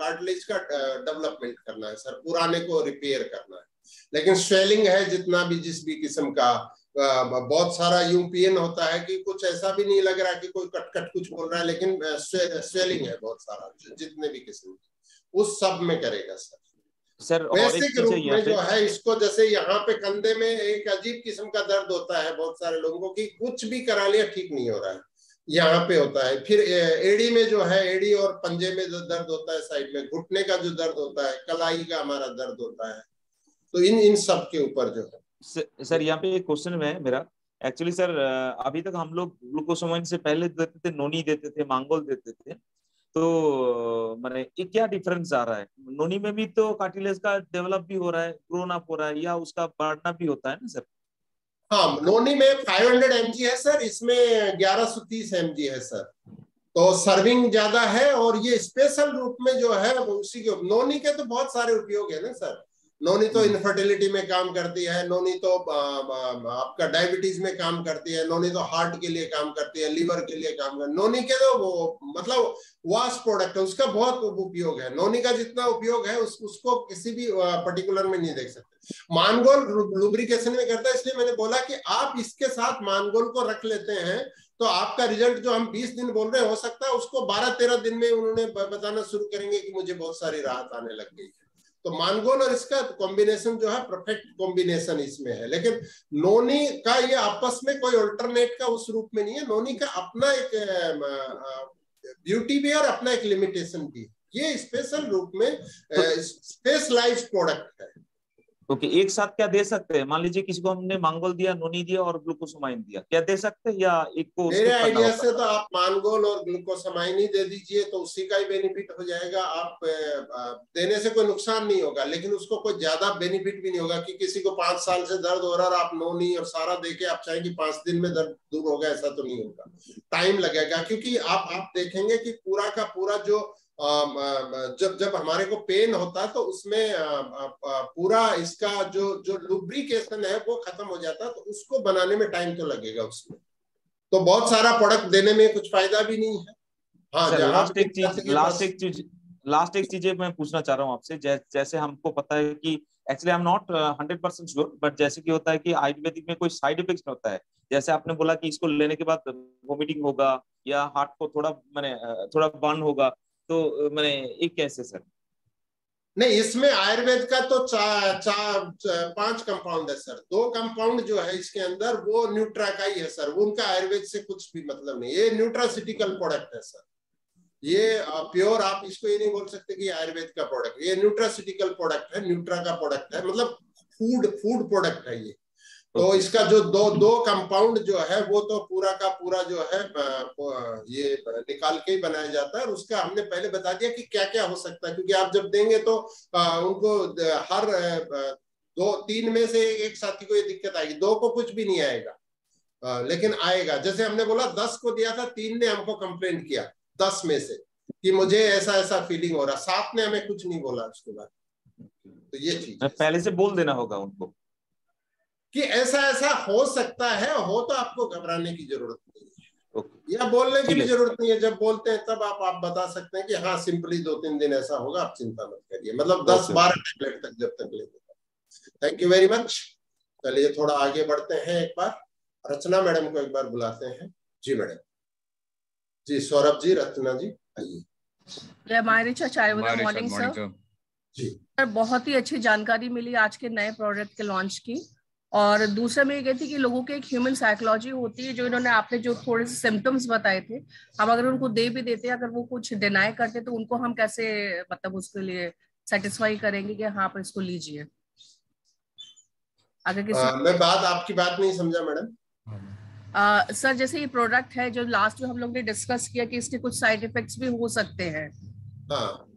कार्टिलेज का डेवलपमेंट करना है सर, पुराने को रिपेयर करना है। लेकिन स्वेलिंग है जितना भी जिस भी किस्म का, बहुत सारा यूपीएन होता है कि कुछ ऐसा भी नहीं लग रहा कि कोई कट कुछ बोल रहा है, लेकिन स्वेलिंग है बहुत सारा, जितने भी किस्म उस सब में करेगा सर। बेसिक रूप में जो है इसको, जैसे यहाँ पे कंधे में एक अजीब किस्म का दर्द होता है बहुत सारे लोगों की, कुछ भी करा लिया ठीक नहीं हो रहा है, यहाँ पे होता है। फिर एड़ी में जो है, एड़ी और पंजे में जो दर्द होता है, साइड में घुटने का जो दर्द होता है, कलाई का हमारा दर्द होता है, तो इन सब के ऊपर जो है सर यहाँ पे एक क्वेश्चन है मेरा। एक्चुअली सर अभी तक हम लोग ग्लूकोसामाइन से पहले देते थे, नोनी देते थे, मांगोल देते थे, तो माने ये क्या डिफरेंस आ रहा है? नोनी में भी तो कार्टिलेज का डेवलप भी हो रहा है, ग्रोन अप हो रहा है, या उसका बढ़ना भी होता है ना सर? हाँ, नोनी में 500 mg है सर, इसमें 1130 mg है सर। तो सर्विंग ज्यादा है, और ये स्पेशल रूप में जो है उसी के नोनी के तो बहुत सारे उपयोग है ना सर। नोनी तो इनफर्टिलिटी में काम करती है, नोनी तो आपका डायबिटीज में काम करती है, नोनी तो हार्ट के लिए काम करती है, लीवर के लिए काम करती है। नोनी के तो वो मतलब वाश प्रोडक्ट है, उसका बहुत उपयोग है। नोनी का जितना उपयोग है उसको किसी भी पर्टिकुलर में नहीं देख सकते। मानगोल लुब्रिकेशन में करता है, इसलिए मैंने बोला कि आप इसके साथ मानगोल को रख लेते हैं तो आपका रिजल्ट जो हम 20 दिन बोल रहे हैं, हो सकता है उसको 12-13 दिन में उन्होंने बताना शुरू करेंगे कि मुझे बहुत सारी राहत आने लग गई है। तो मानगोल और इसका कॉम्बिनेशन जो है परफेक्ट कॉम्बिनेशन इसमें है। लेकिन नोनी का ये आपस में कोई अल्टरनेट का उस रूप में नहीं है। नोनी का अपना एक ब्यूटी भी और अपना एक लिमिटेशन भी है। ये स्पेशल रूप में स्पेशलाइज्ड प्रोडक्ट है। ओके, एक साथ क्या दे सकते हैं? मान लीजिए किसी को हमने मांगोल दिया, नोनी दिया और ग्लूकोसामाइन दिया, क्या दे सकते हैं या एक को मेरे आइडिया से तो आप मानगोल और ग्लूकोसामाइन ही दे दीजिए तो उसी का ही बेनिफिट हो जाएगा। आप देने से कोई नुकसान नहीं होगा, लेकिन उसको कोई ज्यादा बेनिफिट भी नहीं होगा कि किसी को 5 साल से दर्द हो रहा है, आप नोनी और सारा देके आप चाहेंगे 5 दिन में दर्द दूर होगा, ऐसा तो नहीं होगा, टाइम लगेगा। क्योंकि आप देखेंगे कि पूरा का पूरा जो जब हमारे को पेन होता है तो उसमें पूरा इसका जो लुब्रिकेशन है वो खत्म हो जाता है, तो उसको बनाने में टाइम तो लगेगा उसमें। तो बहुत सारा प्रोडक्ट देने में कुछ फायदा भी नहीं है। हाँ, लास्ट एक चीज मैं पूछना चाह रहा हूँ आपसे। जैसे हमको पता है कि actually I am not 100% sure, but जैसे कि होता है कि आयुर्वेदिक में कोई साइड इफेक्ट होता है, जैसे आपने बोला कि इसको लेने के बाद वोमिटिंग होगा या हार्ट को थोड़ा बर्न होगा, तो मैंने एक कैसे सर? नहीं, इसमें आयुर्वेद का तो 5 कंपाउंड है सर। 2 कंपाउंड जो है इसके अंदर वो न्यूट्रा का ही है सर, वो उनका आयुर्वेद से कुछ भी मतलब नहीं। ये न्यूट्रासिटिकल प्रोडक्ट है सर। ये प्योर आप इसको ये नहीं बोल सकते कि आयुर्वेद का प्रोडक्ट, ये न्यूट्रासिटिकल प्रोडक्ट है, न्यूट्रा का प्रोडक्ट है, मतलब फूड प्रोडक्ट है ये। तो इसका जो दो कंपाउंड जो है वो तो पूरा का पूरा जो है ये निकाल के ही बनाया जाता है। और उसका हमने पहले बता दिया कि क्या क्या हो सकता है, क्योंकि आप जब देंगे तो उनको हर 2-3 में से एक साथी को ये दिक्कत आएगी, 2 को कुछ भी नहीं आएगा, लेकिन आएगा। जैसे हमने बोला 10 को दिया था, 3 ने हमको कंप्लेंट किया 10 में से कि मुझे ऐसा ऐसा फीलिंग हो रहा, 7 ने हमें कुछ नहीं बोला उसके बाद। तो ये चीज पहले से बोल देना होगा उनको कि ऐसा ऐसा हो सकता है, हो तो आपको घबराने की जरूरत नहीं है या बोलने की भी जरूरत नहीं है। जब बोलते हैं तब आप बता सकते हैं कि हाँ सिंपली 2-3 दिन ऐसा होगा, आप चिंता मत करिए, मतलब 10-12 टैबलेट तक जब तक लेंगे। Thank you very much. चलिए थोड़ा आगे बढ़ते हैं, एक बार रचना मैडम को एक बार बुलाते हैं। जी मैडम। जी सौरभ जी, रचना जी आइए। Morning sir. जी सर, बहुत ही अच्छी जानकारी मिली आज के नए प्रोडक्ट के लॉन्च की। और दूसरा मैं ये कहती कि लोगों की एक ह्यूमन साइकोलॉजी होती है, जो इन्होंने आपने जो थोड़े से सिम्टम्स बताए थे, हम अगर उनको दे भी देते, अगर वो कुछ डिनाई करते तो उनको हम कैसे मतलब उसके लिए सेटिस्फाई करेंगे कि हाँ आप इसको लीजिए। अगर किसी मैं आपकी बात नहीं समझा मैडम। सर, जैसे ये प्रोडक्ट है जो लास्ट में हम लोग ने डिस्कस किया कि इसके कुछ साइड इफेक्ट्स भी हो सकते हैं। हाँ,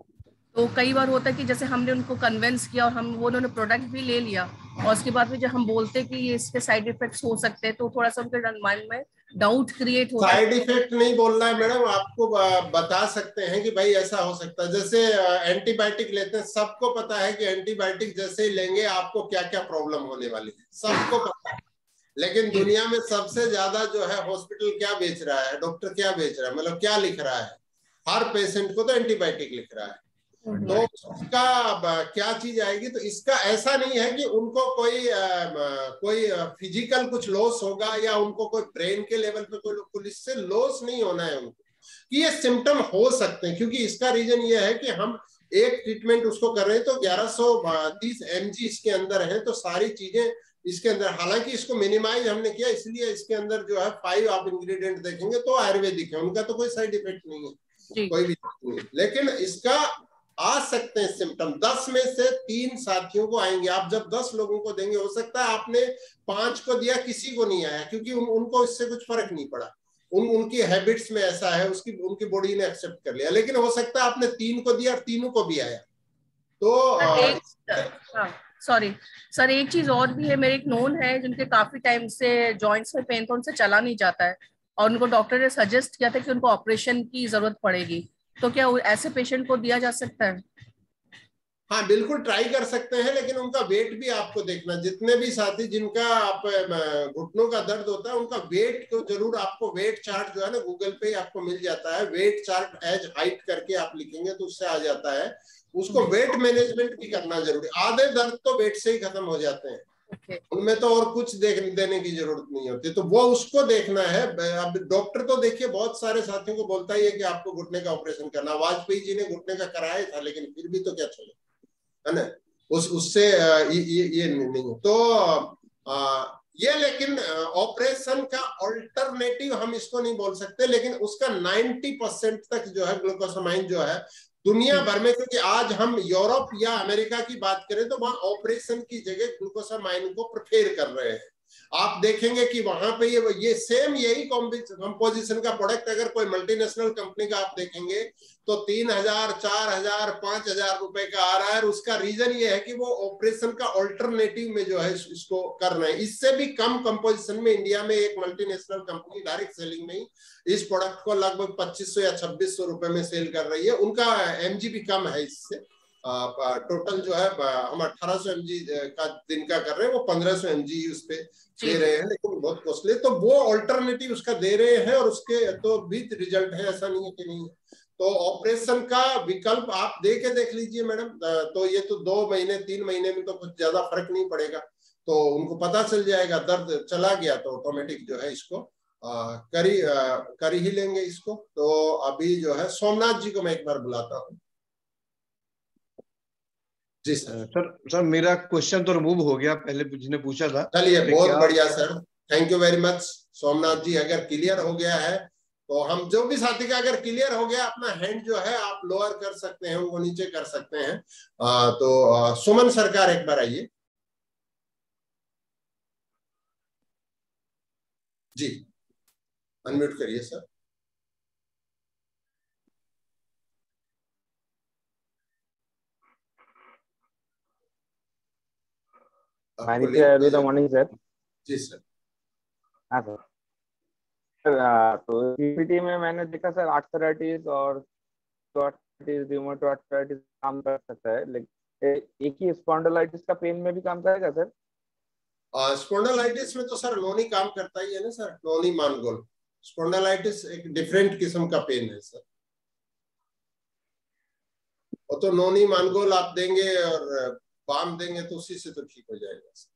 तो कई बार होता है कि जैसे हमने उनको कन्विंस किया और उन्होंने प्रोडक्ट भी ले लिया, और उसके बाद में जब हम बोलते हैं कि ये इसके साइड इफेक्ट्स हो सकते हैं, तो थोड़ा सा उनके माइंड में डाउट क्रिएट होता है। साइड इफेक्ट नहीं बोलना है मैडम, आपको बता सकते हैं कि भाई ऐसा हो सकता है। जैसे एंटीबायोटिक लेते हैं, सबको पता है कि एंटीबायोटिक जैसे ही लेंगे आपको क्या क्या प्रॉब्लम होने वाली है, सबको पता है। लेकिन दुनिया में सबसे ज्यादा जो है हॉस्पिटल क्या बेच रहा है, डॉक्टर क्या बेच रहा है, मतलब क्या लिख रहा है, हर पेशेंट को तो एंटीबायोटिक लिख रहा है। तो उसका क्या चीज आएगी, तो इसका ऐसा नहीं है कि उनको कोई फिजिकल कुछ लॉस होगा या उनको कोई ब्रेन के लेवल पे कोई इससे लॉस नहीं होना है उनको, कि ये सिम्टम हो सकते हैं। क्योंकि इसका रीजन ये है कि हम एक ट्रीटमेंट उसको कर रहे हैं तो 1130 mg इसके अंदर है, तो सारी चीजें इसके अंदर, हालांकि इसको मिनिमाइज हमने किया, इसलिए इसके अंदर जो है 5 आप इंग्रेडिएंट देखेंगे तो आयुर्वेदिक है, उनका तो कोई साइड इफेक्ट नहीं है, कोई भी नहीं। लेकिन इसका आ सकते हैं सिम्टम, 10 में से 3 साथियों को आएंगे। आप जब 10 लोगों को देंगे, हो सकता है आपने 5 को दिया, किसी को नहीं आया, क्योंकि उनको इससे कुछ फर्क नहीं पड़ा, उनकी हैबिट्स में ऐसा है, उनकी बॉडी ने एक्सेप्ट कर लिया। लेकिन हो सकता है आपने 3 को दिया और तीनों को भी आया। तो सॉरी सर, एक चीज और भी है, मेरे एक नोन है जिनके काफी टाइम से जॉइंट्स में पेन था, उनसे चला नहीं जाता है, और उनको डॉक्टर ने सजेस्ट किया था कि उनको ऑपरेशन की जरूरत पड़ेगी, तो क्या ऐसे पेशेंट को दिया जा सकता है? हाँ बिल्कुल ट्राई कर सकते हैं, लेकिन उनका वेट भी आपको देखना। जितने भी साथी जिनका आप घुटनों का दर्द होता है उनका वेट को जरूर, आपको वेट चार्ट जो है ना गूगल पे आपको मिल जाता है, वेट चार्ट एज हाइट करके आप लिखेंगे तो उससे आ जाता है। उसको वेट मैनेजमेंट भी करना जरूरी। आधे दर्द तो वेट से ही खत्म हो जाते हैं, उनमें तो और कुछ देने की जरूरत नहीं होती, तो वो उसको देखना है। अब डॉक्टर तो देखिए बहुत सारे साथियों को बोलता ही है कि आपको घुटने का ऑपरेशन करना। वाजपेयी जी ने घुटने का कराया था, लेकिन फिर भी तो क्या चले, है ना, उससे ये नहीं है तो ये। लेकिन ऑपरेशन का ऑल्टरनेटिव हम इसको नहीं बोल सकते, लेकिन उसका 90% तक जो है ग्लूकोसामाइन जो है दुनिया भर में, क्योंकि आज हम यूरोप या अमेरिका की बात करें तो वहां ऑपरेशन की जगह ग्लूकोसामाइन को प्रेफर कर रहे हैं। आप देखेंगे कि वहां पे ये सेम यही कंपोजिशन का प्रोडक्ट अगर कोई मल्टीनेशनल कंपनी का आप देखेंगे तो 3,000, 4,000, 5,000 रुपए का आ रहा है। और उसका रीजन ये है कि वो ऑपरेशन का ऑल्टरनेटिव में जो है इसको कर रहे हैं। इससे भी कम कंपोजिशन में इंडिया में एक मल्टीनेशनल कंपनी डायरेक्ट सेलिंग में ही इस प्रोडक्ट को लगभग 2,500 या 2,600 रुपए में सेल कर रही है। उनका एमजी भी कम है इससे। टोटल जो है हम 1800 mg का दिन का कर रहे हैं, वो 1500 mg उस पे दे रहे हैं, लेकिन बहुत कॉस्टली। तो वो ऑल्टरनेटिव उसका दे रहे हैं और उसके तो भी रिजल्ट है, ऐसा नहीं है कि नहीं है। तो ऑपरेशन का विकल्प आप देख लीजिए मैडम। तो ये तो 2 महीने 3 महीने में तो कुछ ज्यादा फर्क नहीं पड़ेगा, तो उनको पता चल जाएगा। दर्द चला गया तो ऑटोमेटिक जो है इसको कर ही लेंगे इसको। तो अभी जो है सोमनाथ जी को मैं एक बार बुलाता हूँ। जी सर मेरा क्वेश्चन तो रिमूव हो गया, पहले जिसने पूछा था। चलिए बहुत बढ़िया sir, thank you very much Somnath ji. अगर क्लियर हो गया है तो हम जो भी साथी का अगर क्लियर हो गया, अपना हैंड जो है आप लोअर कर सकते हैं, उनको नीचे कर सकते हैं। तो सुमन सरकार एक बार आइए जी, अनम्यूट करिए सर। Good morning sir. जी सर। हाँ सर। तो पीपीटी में मैंने देखा सर आर्थराइटिस और रूमेटॉइड आर्थराइटिस काम कर सकता है, लेकिन एक ही स्पॉन्डिलाइटिस का पेन में भी काम करेगा सर? स्पॉन्डिलाइटिस में तो सर नोनी काम करता ही है ना सर, नोनी मानगोल। स्पॉन्डिलाइटिस एक डिफरेंट किस्म का पेन है सर, वो तो नोनी मानगोल आप देंगे और बाम देंगे तो उसी से तो ठीक हो जाएगा सर।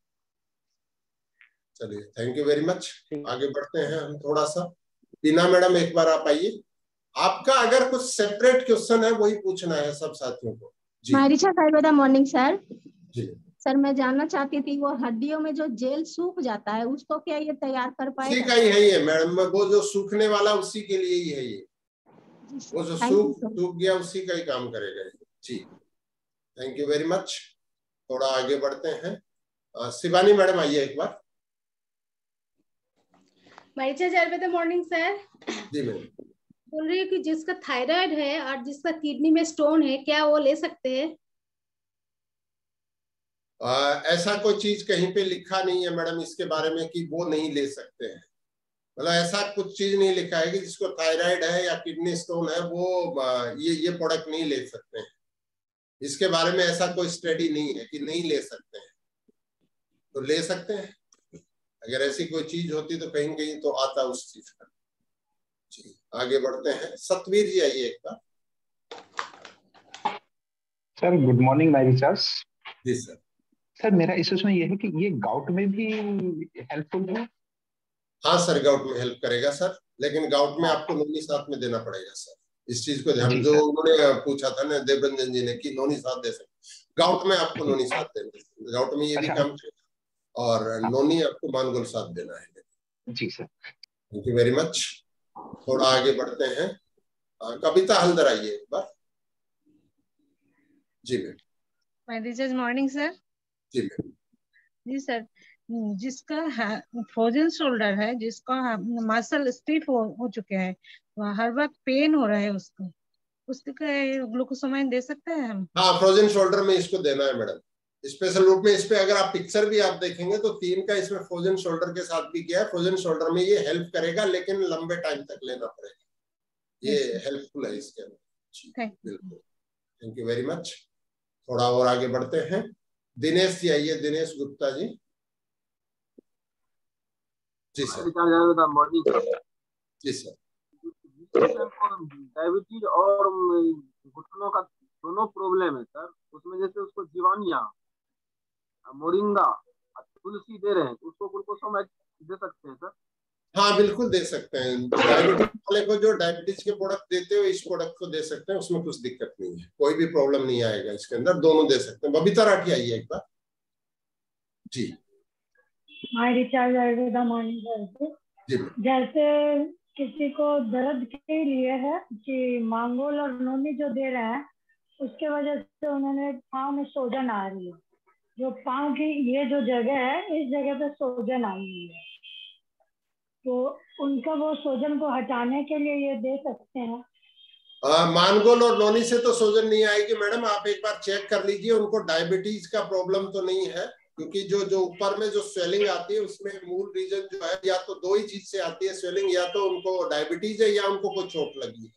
चलिए थैंक यू वेरी मच, आगे बढ़ते हैं हम थोड़ा सा। टीना मैडम एक बार आप आइए, आपका अगर कुछ सेपरेट क्वेश्चन है वही पूछना है सब साथियों को। जी मारिचा साहिबा मॉर्निंग सर। जी सर मैं जानना चाहती थी वो हड्डियों में जो जेल सूख जाता है उसको क्या ये तैयार कर पाएगा? उसी का ही है ये मैडम, वो जो सूखने वाला उसी के लिए ही है ये। वो जो सूख गया उसी का ही काम करेगा ये। जी थैंक यू वेरी मच, थोड़ा आगे बढ़ते हैं। शिवानी मैडम आइए एक बार। Morning sir. जी मैडम। बोल रही है कि जिसका थायराइड है और जिसका किडनी में स्टोन है, क्या वो ले सकते हैं? ऐसा कोई चीज कहीं पे लिखा नहीं है मैडम इसके बारे में कि वो नहीं ले सकते हैं। मतलब ऐसा कुछ चीज नहीं लिखा है कि जिसको थायराइड है या किडनी स्टोन है वो ये प्रोडक्ट नहीं ले सकते हैं। इसके बारे में ऐसा कोई स्टडी नहीं है कि नहीं ले सकते हैं, तो ले सकते हैं। अगर ऐसी कोई चीज होती तो कहीं कहीं तो आता उस चीज का। जी आगे बढ़ते हैं, सतवीर जी आइए एक बार। Sir good morning my recharge. जी सर। सर मेरा इस उसमें ये है कि ये गाउट में भी हेल्पफुल है? हाँ सर गाउट में हेल्प करेगा सर, लेकिन गाउट में आपको नोनी साथ में देना पड़ेगा सर। इस चीज को ध्यान, जो उन्होंने पूछा था ना देवरंजन जी ने कि नोनी साथ दे सकते, गाउट में आपको नोनी साथ देना। गाउट में ये भी काम करेगा और नोनी आपको मानगोल साथ देना है। जी sir thank you very much, थोड़ा आगे बढ़ते हैं। कविता हल्दर आइए एक बार। जी मैम। Morning sir. जी मैम। जी सर, जिसका फ्रोजन शोल्डर है, जिसका मसल स्टिफ हो चुके हैं, हर वक्त पेन हो रहा है उसको ग्लूकोसामाइन दे सकते हैं हम? हाँ फ्रोजन शोल्डर में इसको देना है मैडम। स्पेशल रूप में इस पे अगर आप पिक्चर भी आप देखेंगे तो 3 का इसमें फ्रोजन शोल्डर के साथ भी किया है। फ्रोजन शोल्डर में ये हेल्प करेगा, लेकिन लंबे टाइम तक लेना पड़ेगा, ये हेल्पफुल है इसके अंदर। बिल्कुल, थैंक यू वेरी मच। थोड़ा और आगे बढ़ते हैं। दिनेश जी आइए, दिनेश गुप्ता जी। जी सर। मॉर्निंग। जी सर। डायबिटीज और घुटनों का दोनों प्रॉब्लम है सर, उसमें जैसे उसको जीवानिया, मोरिंगा, तुलसी दे रहे हैं, उसको ग्लूकोसोमेट दे सकते हैं सर? हाँ बिल्कुल दे सकते हैं। डायबिटीज वाले को जो डायबिटीज के प्रोडक्ट देते हो, इस प्रोडक्ट को दे सकते हैं, उसमें कुछ दिक्कत नहीं है, कोई भी प्रॉब्लम नहीं आएगा इसके अंदर, दोनों दे सकते हैं। बबीता राठी आइए एक बार। जी माय रिचार्ज आयुर्वेदा मॉर्निंग। जैसे किसी को दर्द के लिए है कि मांगोल और नोनी जो दे रहे हैं, उसके वजह से उन्होंने पाँव में सूजन आ रही है, जो पाँव की ये जो जगह है, इस जगह पे सूजन आई हुई है, तो उनका वो सूजन को हटाने के लिए ये दे सकते हैं? मानगोल और नोनी से तो सूजन नहीं आएगी मैडम, आप एक बार चेक कर लीजिए, उनको डायबिटीज का प्रॉब्लम तो नहीं है, क्योंकि जो ऊपर में जो स्वेलिंग आती है उसमें मूल रीजन जो है या तो 2 ही चीज से आती है स्वेलिंग, या तो उनको डायबिटीज है या उनको कोई चोट लगी है,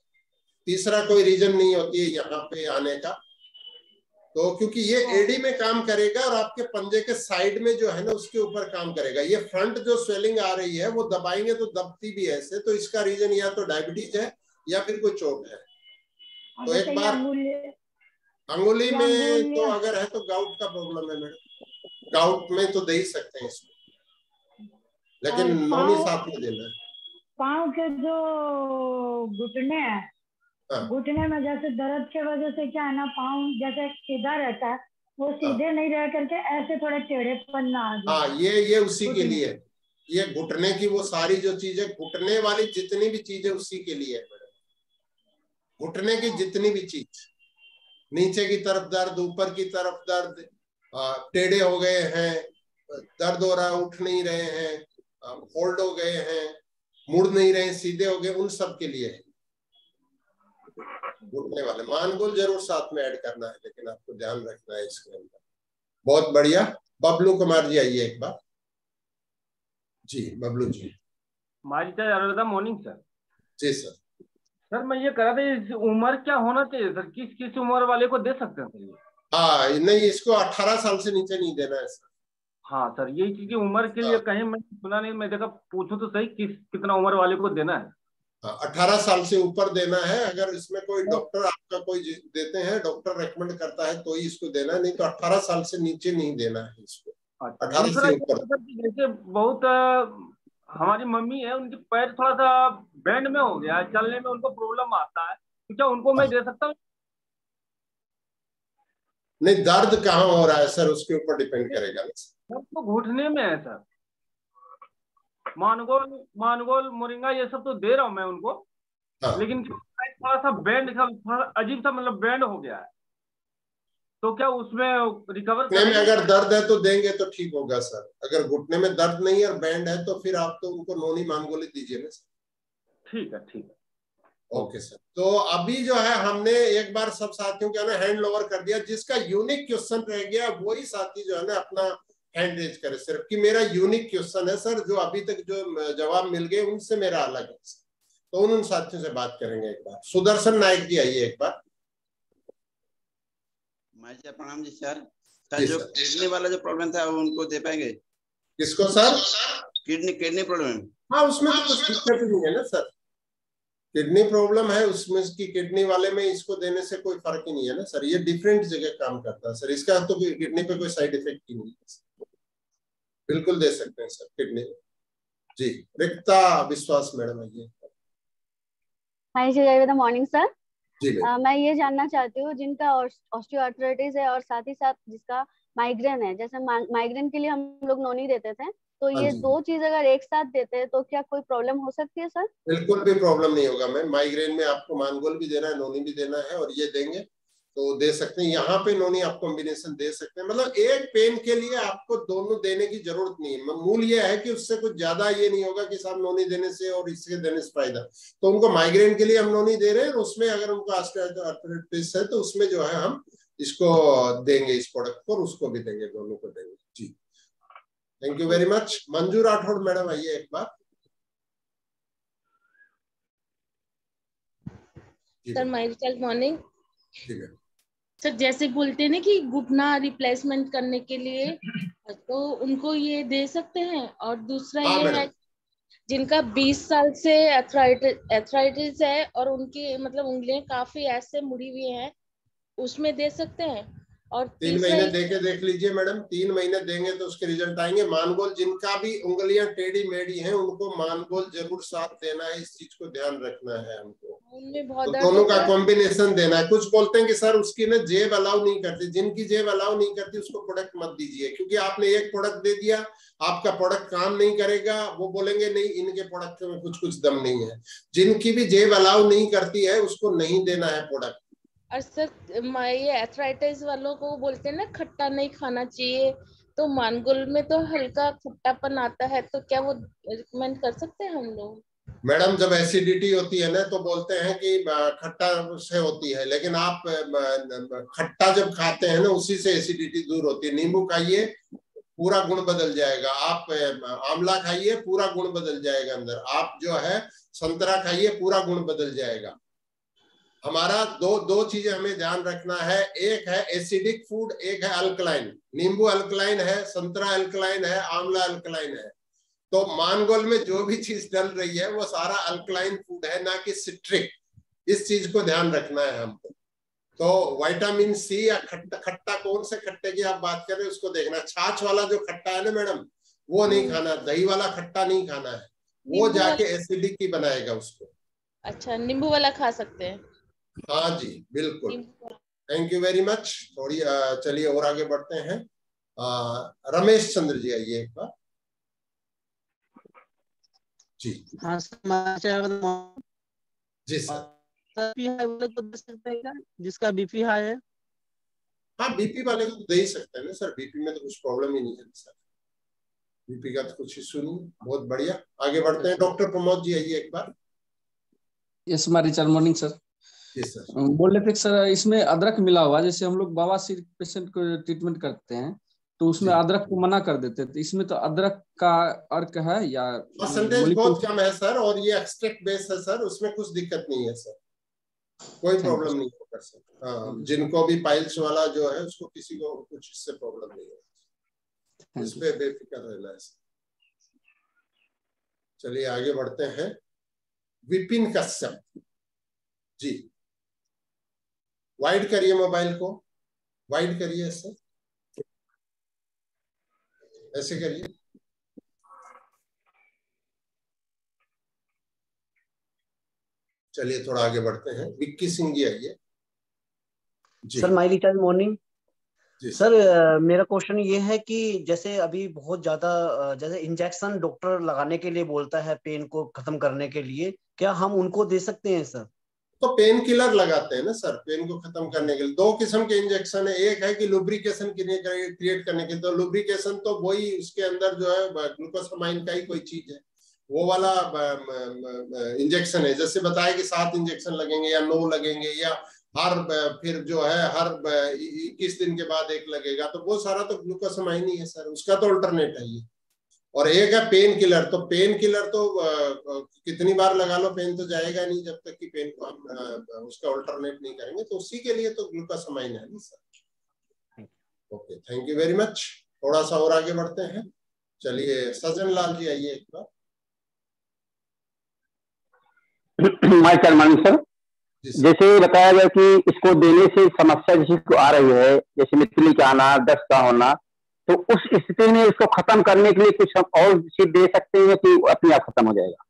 तीसरा कोई रीजन नहीं होती है यहाँ पे आने का। तो क्योंकि ये एडी में काम करेगा और आपके पंजे के साइड में जो है ना उसके ऊपर काम करेगा। ये फ्रंट जो स्वेलिंग आ रही है वो दबाएंगे तो दबती भी ऐसे, तो इसका रीजन या तो डायबिटीज है या फिर कोई चोट है। तो एक बार अंगुली में तो अगर है तो गाउट का प्रॉब्लम है मैडम, गाउट में तो दे ही सकते हैं इसमें, लेकिन नोनी साथ में देना है। पाँव के जो घुटने हैं, घुटने में जैसे दर्द के वजह से क्या है ना, पाँव जैसे सीधा रहता है, वो सीधे नहीं रह करके ऐसे थोड़े टेढ़ेपन ना आ जाए। हाँ ये उसी के लिए है, ये घुटने की वो सारी जो चीजें, घुटने वाली जितनी भी चीजें उसी के लिए है मैडम। घुटने की जितनी भी चीज, नीचे की तरफ दर्द, ऊपर की तरफ दर्द, टेढ़े हो गए हैं, दर्द हो रहा है, उठ नहीं रहे हैं, फोल्ड हो गए हैं, मुड़ नहीं रहे, सीधे हो गए, उन सब के लिए है घुटने वाले। मानगोल जरूर साथ में ऐड करना है, लेकिन आपको ध्यान रखना है इसके अंदर। बहुत बढ़िया। बबलू कुमार जी आइए एक बार। जी बबलू जी। Morning sir. जी सर। सर मैं ये कह रहा था, उम्र क्या होना चाहिए सर, किस किस उम्र वाले को दे सकते हैं सर? हाँ नहीं, इसको 18 साल से नीचे नहीं देना है सर। हाँ सर, यही चीज की उम्र के लिए कहीं मैं सुना नहीं, मैं देखा पूछूं तो सही, कितना उम्र वाले को देना है? 18 साल से ऊपर देना है। अगर इसमें कोई डॉक्टर आपका कोई देते हैं, डॉक्टर रेकमेंड करता है तो ही इसको देना है, नहीं तो 18 साल से नीचे नहीं देना है इसको। 18 से ऊपर। जैसे बहुत हमारी मम्मी है, उनके पैर थोड़ा सा बैंड में हो गया है, चलने में उनको प्रॉब्लम आता है, तो क्या उनको मैं दे सकता हूँ? नहीं, दर्द कहाँ हो रहा है सर, उसके ऊपर डिपेंड करेगा। तो घुटने में है सर, मानगोल मोरिंगा ये सब तो दे रहा हूँ मैं उनको, लेकिन थोड़ा सा बैंड, थोड़ा अजीब सा मतलब बैंड हो गया है, तो क्या उसमें रिकवर घुटने में अगर दर्द है तो देंगे तो ठीक होगा सर। अगर घुटने में दर्द नहीं और बैंड है तो फिर आप तो उनको नोनी मानगोली दीजिए ना सर। ठीक है ठीक है, ओके सर। तो अभी जो है हमने एक बार सब साथियों के ना हैंड ओवर कर दिया। जिसका यूनिक क्वेश्चन रह गया वही साथी जो है ना अपना हैंड रेज करे सिर्फ, कि मेरा यूनिक क्वेश्चन है सर, जो अभी तक जो जवाब मिल गए उनसे मेरा अलग है, तो उन साथियों से बात करेंगे एक बार। सुदर्शन नायक जी आइए एक बार। प्रणाम जी सर। सर जो किडनी वाला जो प्रॉब्लम था वो उनको दे पाएंगे? किसको सर? Kidney problem. हाँ उसमें तो कुछ दिक्कत नहीं है ना सर, किडनी प्रॉब्लम है उसमें, इसकी किडनी वाले में इसको देने से कोई फर्क ही नहीं है ना सर, ये डिफरेंट जगह काम करता है सर, इसका तो किडनी पे कोई साइड इफेक्ट ही नहीं है, बिल्कुल दे सकते हैं सर किडनी। जी रिक्ता विश्वास मैडम आइए। हाय जी, मॉर्निंग सर। जी मैं ये जानना चाहती हूँ, जिनका ऑस्टियोआर्थराइटिस है और साथ ही साथ जिसका माइग्रेन है, जैसे माइग्रेन के लिए हम लोग नोनी देते थे, तो ये दो चीज अगर एक साथ देते हैं तो क्या कोई प्रॉब्लम हो सकती है सर? बिल्कुल भी प्रॉब्लम नहीं होगा मैम। माइग्रेन में आपको मानगोल भी देना है, नोनी भी देना है, और ये देंगे तो दे सकते हैं। यहाँ पे नोनी आप कॉम्बिनेशन दे सकते हैं, मतलब एक पेन के लिए आपको दोनों देने की जरूरत नहीं है। मूल ये है कि उससे कुछ ज्यादा ये नहीं होगा कि साहब नोनी देने से और इसके देने से फायदा। तो उनको माइग्रेन के लिए हम नोनी दे रहे हैं, उसमें अगर उनको ऑस्टियोआर्थराइटिस है तो उसमें जो है हम इसको देंगे, इस प्रोडक्ट को, उसको भी देंगे, दोनों को देंगे जी। Thank you very much. Manju Rathod madam आइए एक बार। Sir Michael morning. ठीक है सर, जैसे बोलते हैं ना कि घुटना रिप्लेसमेंट करने के लिए, तो उनको ये दे सकते हैं। और दूसरा ये है जिनका 20 साल से एथराइटिस है और उनकी मतलब उंगलियां काफी ऐसे मुड़ी हुई हैं, उसमें दे सकते हैं। और 3 महीने देके देख लीजिए मैडम, 3 महीने देंगे तो उसके रिजल्ट आएंगे। मानगोल जिनका भी उंगलियां टेढ़ी मेढ़ी हैं उनको मानगोल जरूर साथ देना है, इस चीज को ध्यान रखना है हमको। उनमें बहुत तो दोनों का कॉम्बिनेशन देना है। कुछ बोलते हैं कि सर उसकी ना जेब अलाउ नहीं करती, जिनकी जेब अलाउ नहीं करती उसको प्रोडक्ट मत दीजिए, क्योंकि आपने एक प्रोडक्ट दे दिया, आपका प्रोडक्ट काम नहीं करेगा, वो बोलेंगे नहीं इनके प्रोडक्ट में कुछ दम नहीं है। जिनकी भी जेब अलाउ नहीं करती है उसको नहीं देना है प्रोडक्ट। और सर ये एथराइटिस वालों को बोलते हैं ना खट्टा नहीं खाना चाहिए, तो मानगुल में तो हल्का खट्टापन आता है, तो क्या वो रिकमेंड कर सकते हैं हम लोग? मैडम जब एसिडिटी होती है ना तो बोलते हैं कि खट्टा से होती है, लेकिन आप खट्टा जब खाते हैं ना उसी से एसिडिटी दूर होती है। नींबू खाइए पूरा गुण बदल जाएगा, आप आंवला खाइए पूरा गुण बदल जाएगा अंदर, आप जो है संतरा खाइए पूरा गुण बदल जाएगा। हमारा दो चीजें हमें ध्यान रखना है, एक है एसिडिक फूड, एक है अल्कलाइन। नींबू अल्कलाइन है, संतरा अल्कलाइन है, आंवला अल्कलाइन है। तो मानगोल में जो भी चीज डल रही है वो सारा अल्कलाइन फूड है, ना कि सिट्रिक। इस चीज को ध्यान रखना है हमको। तो विटामिन सी या खट्टा कौन से खट्टे की आप बात कर रहे हैं उसको देखना। छाछ वाला जो खट्टा है ना मैडम वो नहीं खाना, दही वाला खट्टा नहीं खाना है, वो जाके एसिडिक ही बनाएगा उसको। अच्छा, नींबू वाला खा सकते हैं? हाँ जी बिल्कुल। Thank you very much. थोड़ी चलिए और आगे बढ़ते हैं। रमेश चंद्र जी आइए एक बार जी। हाँ सर, जी सर। बीपी हाई वाले को दे सकते हैं क्या, जिसका बीपी हाई है? हाँ बीपी वाले को दे ही सकते हैं ना सर, बीपी में तो कुछ प्रॉब्लम ही नहीं है सर, बीपी का तो कुछ इशू नहीं। बहुत बढ़िया, आगे बढ़ते हैं। डॉक्टर प्रमोद जी आइए एक बार। Yes Richard morning sir. Yes sir. बोल रहे थे सर इसमें अदरक मिला हुआ, जैसे हम लोग बवासीर पेशेंट को ट्रीटमेंट करते हैं तो उसमें अदरक को मना कर देते थे, इसमें तो अदरक का अर्क है या परसेंटेज बहुत कम है सर, और ये एक्सट्रैक्ट बेस है सर, उसमें कुछ दिक्कत नहीं है सर, कोई प्रॉब्लम नहीं होगा सर। हाँ, जिनको भी पाइल्स वाला जो है उसको किसी को कुछ इससे प्रॉब्लम नहीं है, इस पे बेफिक्र रहना है सर। चलिए आगे बढ़ते हैं। विपिन कश्यप जी, वाइड करिए मोबाइल को, वाइड करिए ऐसे, ऐसे करिए। चलिए थोड़ा आगे बढ़ते हैं। विक्की सिंह जी आइए। Sir my recharge morning. Sir मेरा क्वेश्चन ये है कि जैसे अभी बहुत ज्यादा जैसे इंजेक्शन डॉक्टर लगाने के लिए बोलता है पेन को खत्म करने के लिए, क्या हम उनको दे सकते हैं सर? तो पेन किलर लगाते हैं ना सर, पेन को खत्म करने के लिए। 2 किस्म के इंजेक्शन है, एक है कि लुब्रिकेशन क्रिएट करने के लिए, तो लुब्रिकेशन तो वही उसके अंदर जो है ग्लूकोसामाइन का ही कोई चीज है, वो वाला इंजेक्शन है। जैसे बताया कि 7 इंजेक्शन लगेंगे या 9 लगेंगे, या फिर जो है हर 21 दिन के बाद 1 लगेगा, तो वो सारा तो ग्लूकोसामाइन ही है सर, उसका तो अल्टरनेट है ये। और एक है पेन किलर, तो पेन किलर तो कितनी बार लगा लो पेन तो जाएगा नहीं जब तक कि पेन को हम उसका अल्टरनेट नहीं करेंगे, तो उसी के लिए तो ग्लूकोसामाइन है ना sir. Okay, thank you very much. थोड़ा सा और आगे बढ़ते हैं। चलिए सज्जन लाल जी आइए एक बार। माय चेयरमैन सर, जैसे बताया गया कि इसको देने से समस्या जिसको आ रही है, जैसे मितली का आना, दस्त का होना, तो उस स्थिति में इसको खत्म करने के लिए कुछ हम और चीज दे सकते हैं कि अपने आप खत्म हो जाएगा?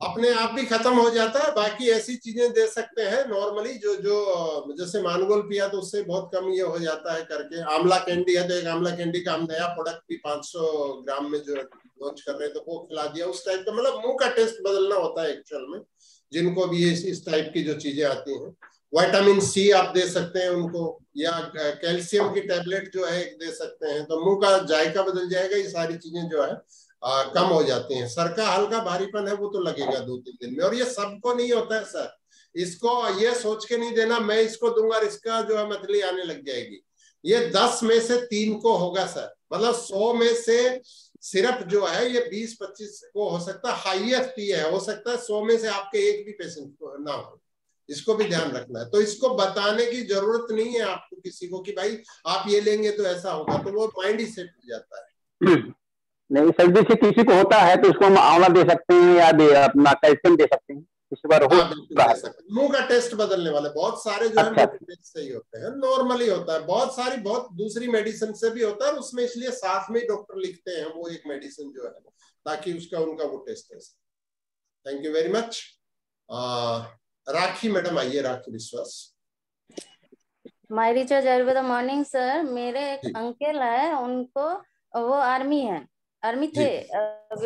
अपने आप भी खत्म हो जाता है। बाकी ऐसी चीजें दे सकते हैं नॉर्मली जो जैसे मानगोल पिया तो उससे बहुत कम ये हो जाता है करके। आंवला कैंडी है तो एक आंवला कैंडी का हम नया प्रोडक्ट भी 500 ग्राम में जो लॉन्च कर रहे हैं तो वो खिला दिया। उस टाइप का मतलब मुंह का टेस्ट बदलना होता है एक्चुअल में, जिनको भी इस टाइप की जो चीजें आती हैं। विटामिन सी आप दे सकते हैं उनको, या कैल्शियम की टैबलेट जो है दे सकते हैं, तो मुंह का जायका बदल जाएगा। ये सारी चीजें जो है कम हो जाती हैं। सर का हल्का भारीपन है वो तो लगेगा 2-3 दिन में, और ये सबको नहीं होता है सर, इसको ये सोच के नहीं देना मैं इसको दूंगा और इसका जो है मतली आने लग जाएगी। ये 10 में से 3 को होगा सर, मतलब 100 में से सिर्फ जो है ये 20-25 को हो सकता है, हाईएस्ट ये है, हो सकता है 100 में से आपके एक भी पेशेंट को ना हो, इसको भी ध्यान रखना है। तो इसको बताने की जरूरत नहीं है आपको किसी को कि भाई आप ये लेंगे तो ऐसा होगा, तो वो माइंड ही सेट हो जाता है। नहीं सर्दी से किसी को होता है तो उसको हम आंवला दे सकते हैं या अपना कैल्शियम दे सकते हैं, इस बार हो मुंह का टेस्ट बदलने वाले बहुत सारे जो है टेस्ट सही होते हैं, नॉर्मली होता है, बहुत दूसरी मेडिसिन से भी होता है, उसमें इसलिए साथ में डॉक्टर लिखते हैं वो एक मेडिसिन जो है, ताकि उसका उनका वो टेस्ट है। Thank you very much. Rakhi madam आइए, राखी विश्वास। My recharge Ayurveda morning sir. मेरे एक अंकल है, उनको वो आर्मी थे,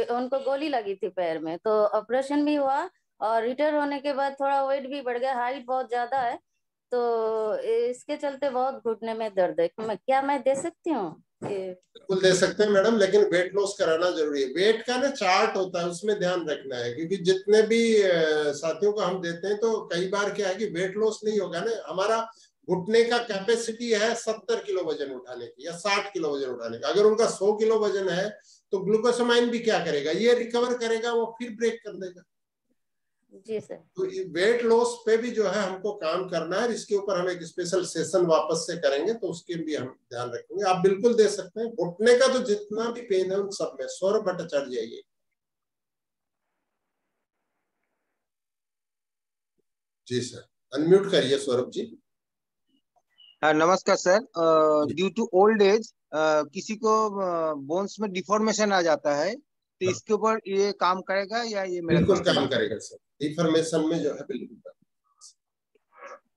उनको गोली लगी थी पैर में, तो ऑपरेशन भी हुआ और रिटायर होने के बाद थोड़ा वेट भी बढ़ गया, हाइट बहुत ज्यादा है, तो इसके चलते बहुत घुटने में दर्द है, क्या मैं दे सकती हूँ? बिल्कुल दे सकते हैं मैडम, लेकिन वेट लॉस कराना जरूरी है। वेट का ना चार्ट होता है, उसमें ध्यान रखना है, क्योंकि जितने भी साथियों को हम देते हैं तो कई बार क्या है कि वेट लॉस नहीं होगा ना, हमारा घुटने का कैपेसिटी है 70 किलो वजन उठाने की या 60 किलो वजन उठाने का, अगर उनका 100 किलो वजन है तो ग्लूकोसामाइन भी क्या करेगा, ये रिकवर करेगा, वो फिर ब्रेक कर देगा। जी सर। तो वेट लॉस पे भी जो है हमको काम करना है, इसके ऊपर हम एक स्पेशल सेशन वापस से करेंगे, तो उसके भी हम ध्यान रखेंगे। आप बिल्कुल दे सकते हैं, घुटने का तो जितना भी पेन है उन सब में 100 भट्टाचार्य जाइए। जी सर, अनम्यूट करिए सौरभ जी। नमस्कार sir. Due to old age किसी को बोन्स में डिफॉर्मेशन आ जाता है, तो इसके ऊपर ये काम करेगा या ये बिल्कुल काम करेगा सर। डिफॉर्मेशन में जो है बिल्कुल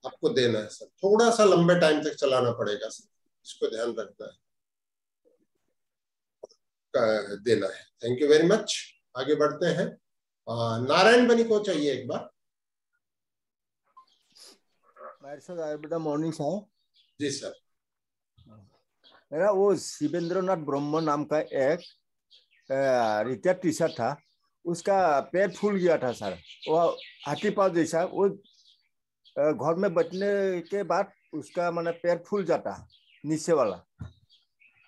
आपको देना है सर, थोड़ा सा लंबे टाइम तक चलाना पड़ेगा सर, इसको ध्यान रखना है, देना है। Thank you very much. आगे बढ़ते हैं, नारायण बनी को चाहिए एक बार। Ayurveda morning sir. जी सर। मेरा वो शिवेंद्रनाथ ब्रह्म नाम का एक रिटायर्ड टीचर था, उसका पेट फूल गया था सर, वो हाथी पाँव जैसा, वो घर में बैठने के बाद उसका माने पेट फूल जाता है, नीचे वाला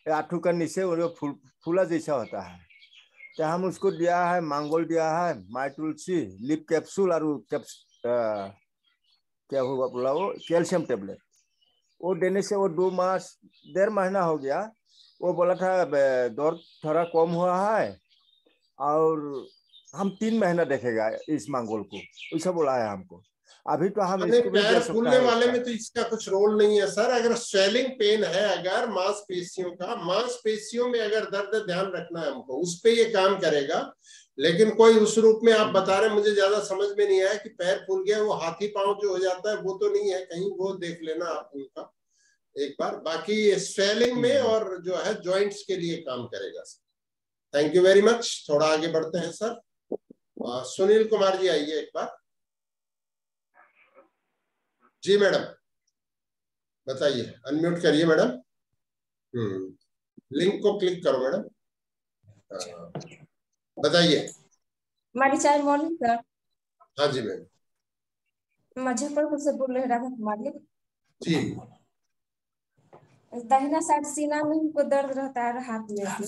आंठू का नीचे वो फूला जैसा होता है, तो हम उसको दिया है, मांगोल दिया है, माय तुलसी लिप कैप्सूल और क्या हुआ बोला वो कैल्शियम टेबलेट, वो देने से वो 1.5 महीना हो गया। वो बोला था दर्द थोड़ा कम हुआ है और हम 3 महीना देखेगा इस मांगोल को, ऐसा बोला है हमको। अभी तो हम इसको भी पैर फूलने वाले में तो इसका कुछ रोल नहीं है सर। अगर स्वेलिंग पेन है, अगर मांसपेशियों में अगर दर्द, ध्यान रखना है हमको, उस पे ये काम करेगा। लेकिन कोई उस रूप में आप बता रहे, मुझे ज्यादा समझ में नहीं आया कि पैर फूल गया, वो हाथी पांव जो हो जाता है वो तो नहीं है कहीं, वो देख लेना आप उनका एक बार। बाकी स्वेलिंग में और जो है जॉइंट्स के लिए काम करेगा sir. Thank you very much. थोड़ा आगे बढ़ते हैं सर। सुनील कुमार जी आइए एक बार। जी मैडम बताइए, अनम्यूट करिए मैडम। लिंक को क्लिक करो मैडम, बताइए। Recharge morning sir. हाँ जी मैम। मुजफ्फरपुर से बोल रहे राधा कुमारी जी। दाहिना साइड सीना में हमको दर्द रहता है, हाथ में भी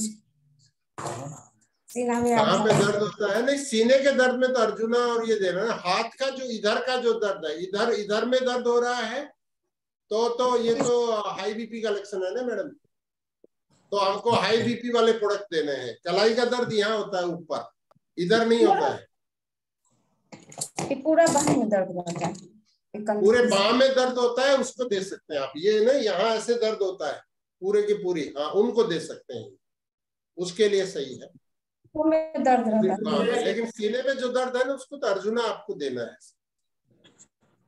सीना में। कहाँ पे दर्द होता है? नहीं, सीने के दर्द में तो अर्जुना और ये देना है। हाथ का जो इधर का जो दर्द है, इधर में दर्द हो रहा है, तो ये तो हाई बीपी का लक्षण है ना मैडम, तो हमको हाई बीपी वाले प्रोडक्ट देने हैं। कलाई का दर्द यहाँ होता है ऊपर, इधर नहीं होता है। पूरा बाह में दर्द रहता है, पूरे बाह में दर्द होता है, उसको दे सकते हैं आप। ये ना यहाँ ऐसे दर्द होता है पूरे की पूरी, हाँ उनको दे सकते हैं, उसके लिए सही है। दर्द रहता है, लेकिन सीने में जो दर्द है ना, उसको तो अर्जुना आपको देना है,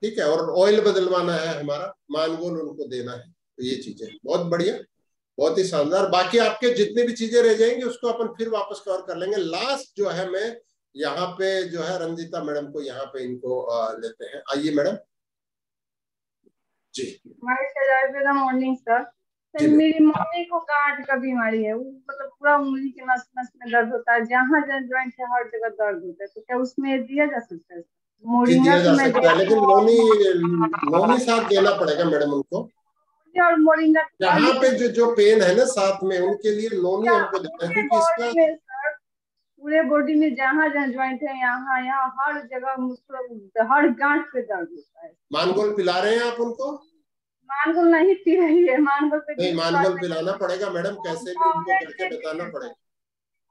ठीक है। और ऑयल बदलवाना है हमारा, मानगोल उनको देना है। तो ये चीजें बहुत बढ़िया, बहुत ही शानदार। बाकी आपके जितने भी चीजें रह जाएंगी उसको अपन फिर वापस कवर कर लेंगे। लास्ट जो है मैं यहाँ पे जो है रंजिता मैडम को यहाँ पे इनको लेते हैं। आइए मैडम जी। Morning sir. मेरी मम्मी को गांठ का बीमारी है, मतलब पूरा उंगली के नस नस में दर्द होता है, जहाँ जहाँ ज्वाइंट है हर जगह दर्द होता है, तो क्या उसमें दिया जा सकता है? दिया जा सकता है, लेकिन नोनी साथ देना पड़ेगा मैडम उनको। और मोरिंगा यहाँ पे जो पेन है ना साथ में, उनके लिए नोनी हमको देना है, क्योंकि इसका पूरे बॉडी में जहाँ जहाँ ज्वाइंट है, यहाँ हर जगह मतलब हर गांठ पे दर्द होता है। मानगोल पिला रहे हैं आप उनको? मानगोल नहीं पी रही है, मानगोल पे नहीं, मानगोल पिलाना पड़ेगा मैडम, कैसे भी उनको करके बताना पड़ेगा।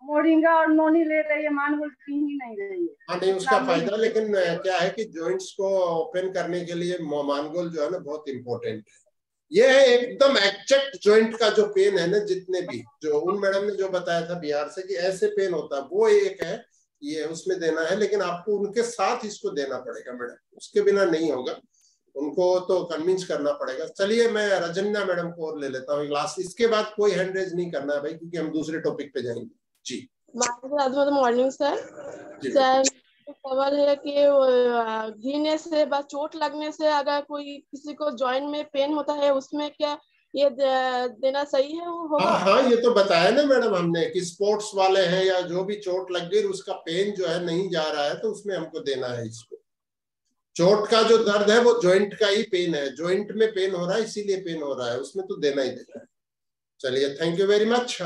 मोरिंगा और नोनी ले रही है, मानगोल पी ही नहीं रही है। हाँ नहीं, उसका फायदा, लेकिन क्या है कि जॉइंट्स को ओपन करने के लिए मानगोल जो है ना बहुत इंपॉर्टेंट है। ये है एकदम एग्जैक्ट जॉइंट का जो पेन है ना, जितने भी जो उन मैडम ने जो बताया था बिहार से कि ऐसे पेन होता है, वो एक है, ये उसमें देना है, लेकिन आपको उनके साथ इसको देना पड़ेगा मैडम, उसके बिना नहीं होगा, उनको तो कन्विंस करना पड़ेगा। चलिए मैं रजन्या मैडम को और ले लेता हूँ क्लास, इसके बाद कोई हैंड रेज नहीं करना है भाई, क्योंकि हम दूसरे टॉपिक पे जाएंगे। जी मॉर्निंग सर। सर सवाल है कि घीने से चोट लगने से अगर कोई किसी को जॉइंट में पेन होता है, उसमें क्या ये देना सही है? वो होगा? हाँ, ये तो बताया ना मैडम हमने कि स्पोर्ट्स वाले हैं या जो भी चोट लग गई, उसका पेन जो है नहीं जा रहा है, तो उसमें हमको देना है इसको। चोट का जो दर्द है वो जॉइंट का ही पेन है, जॉइंट में पेन हो रहा है इसीलिए पेन हो रहा है, उसमें तो देना ही देना है। चलिए, थैंक यू वेरी मच।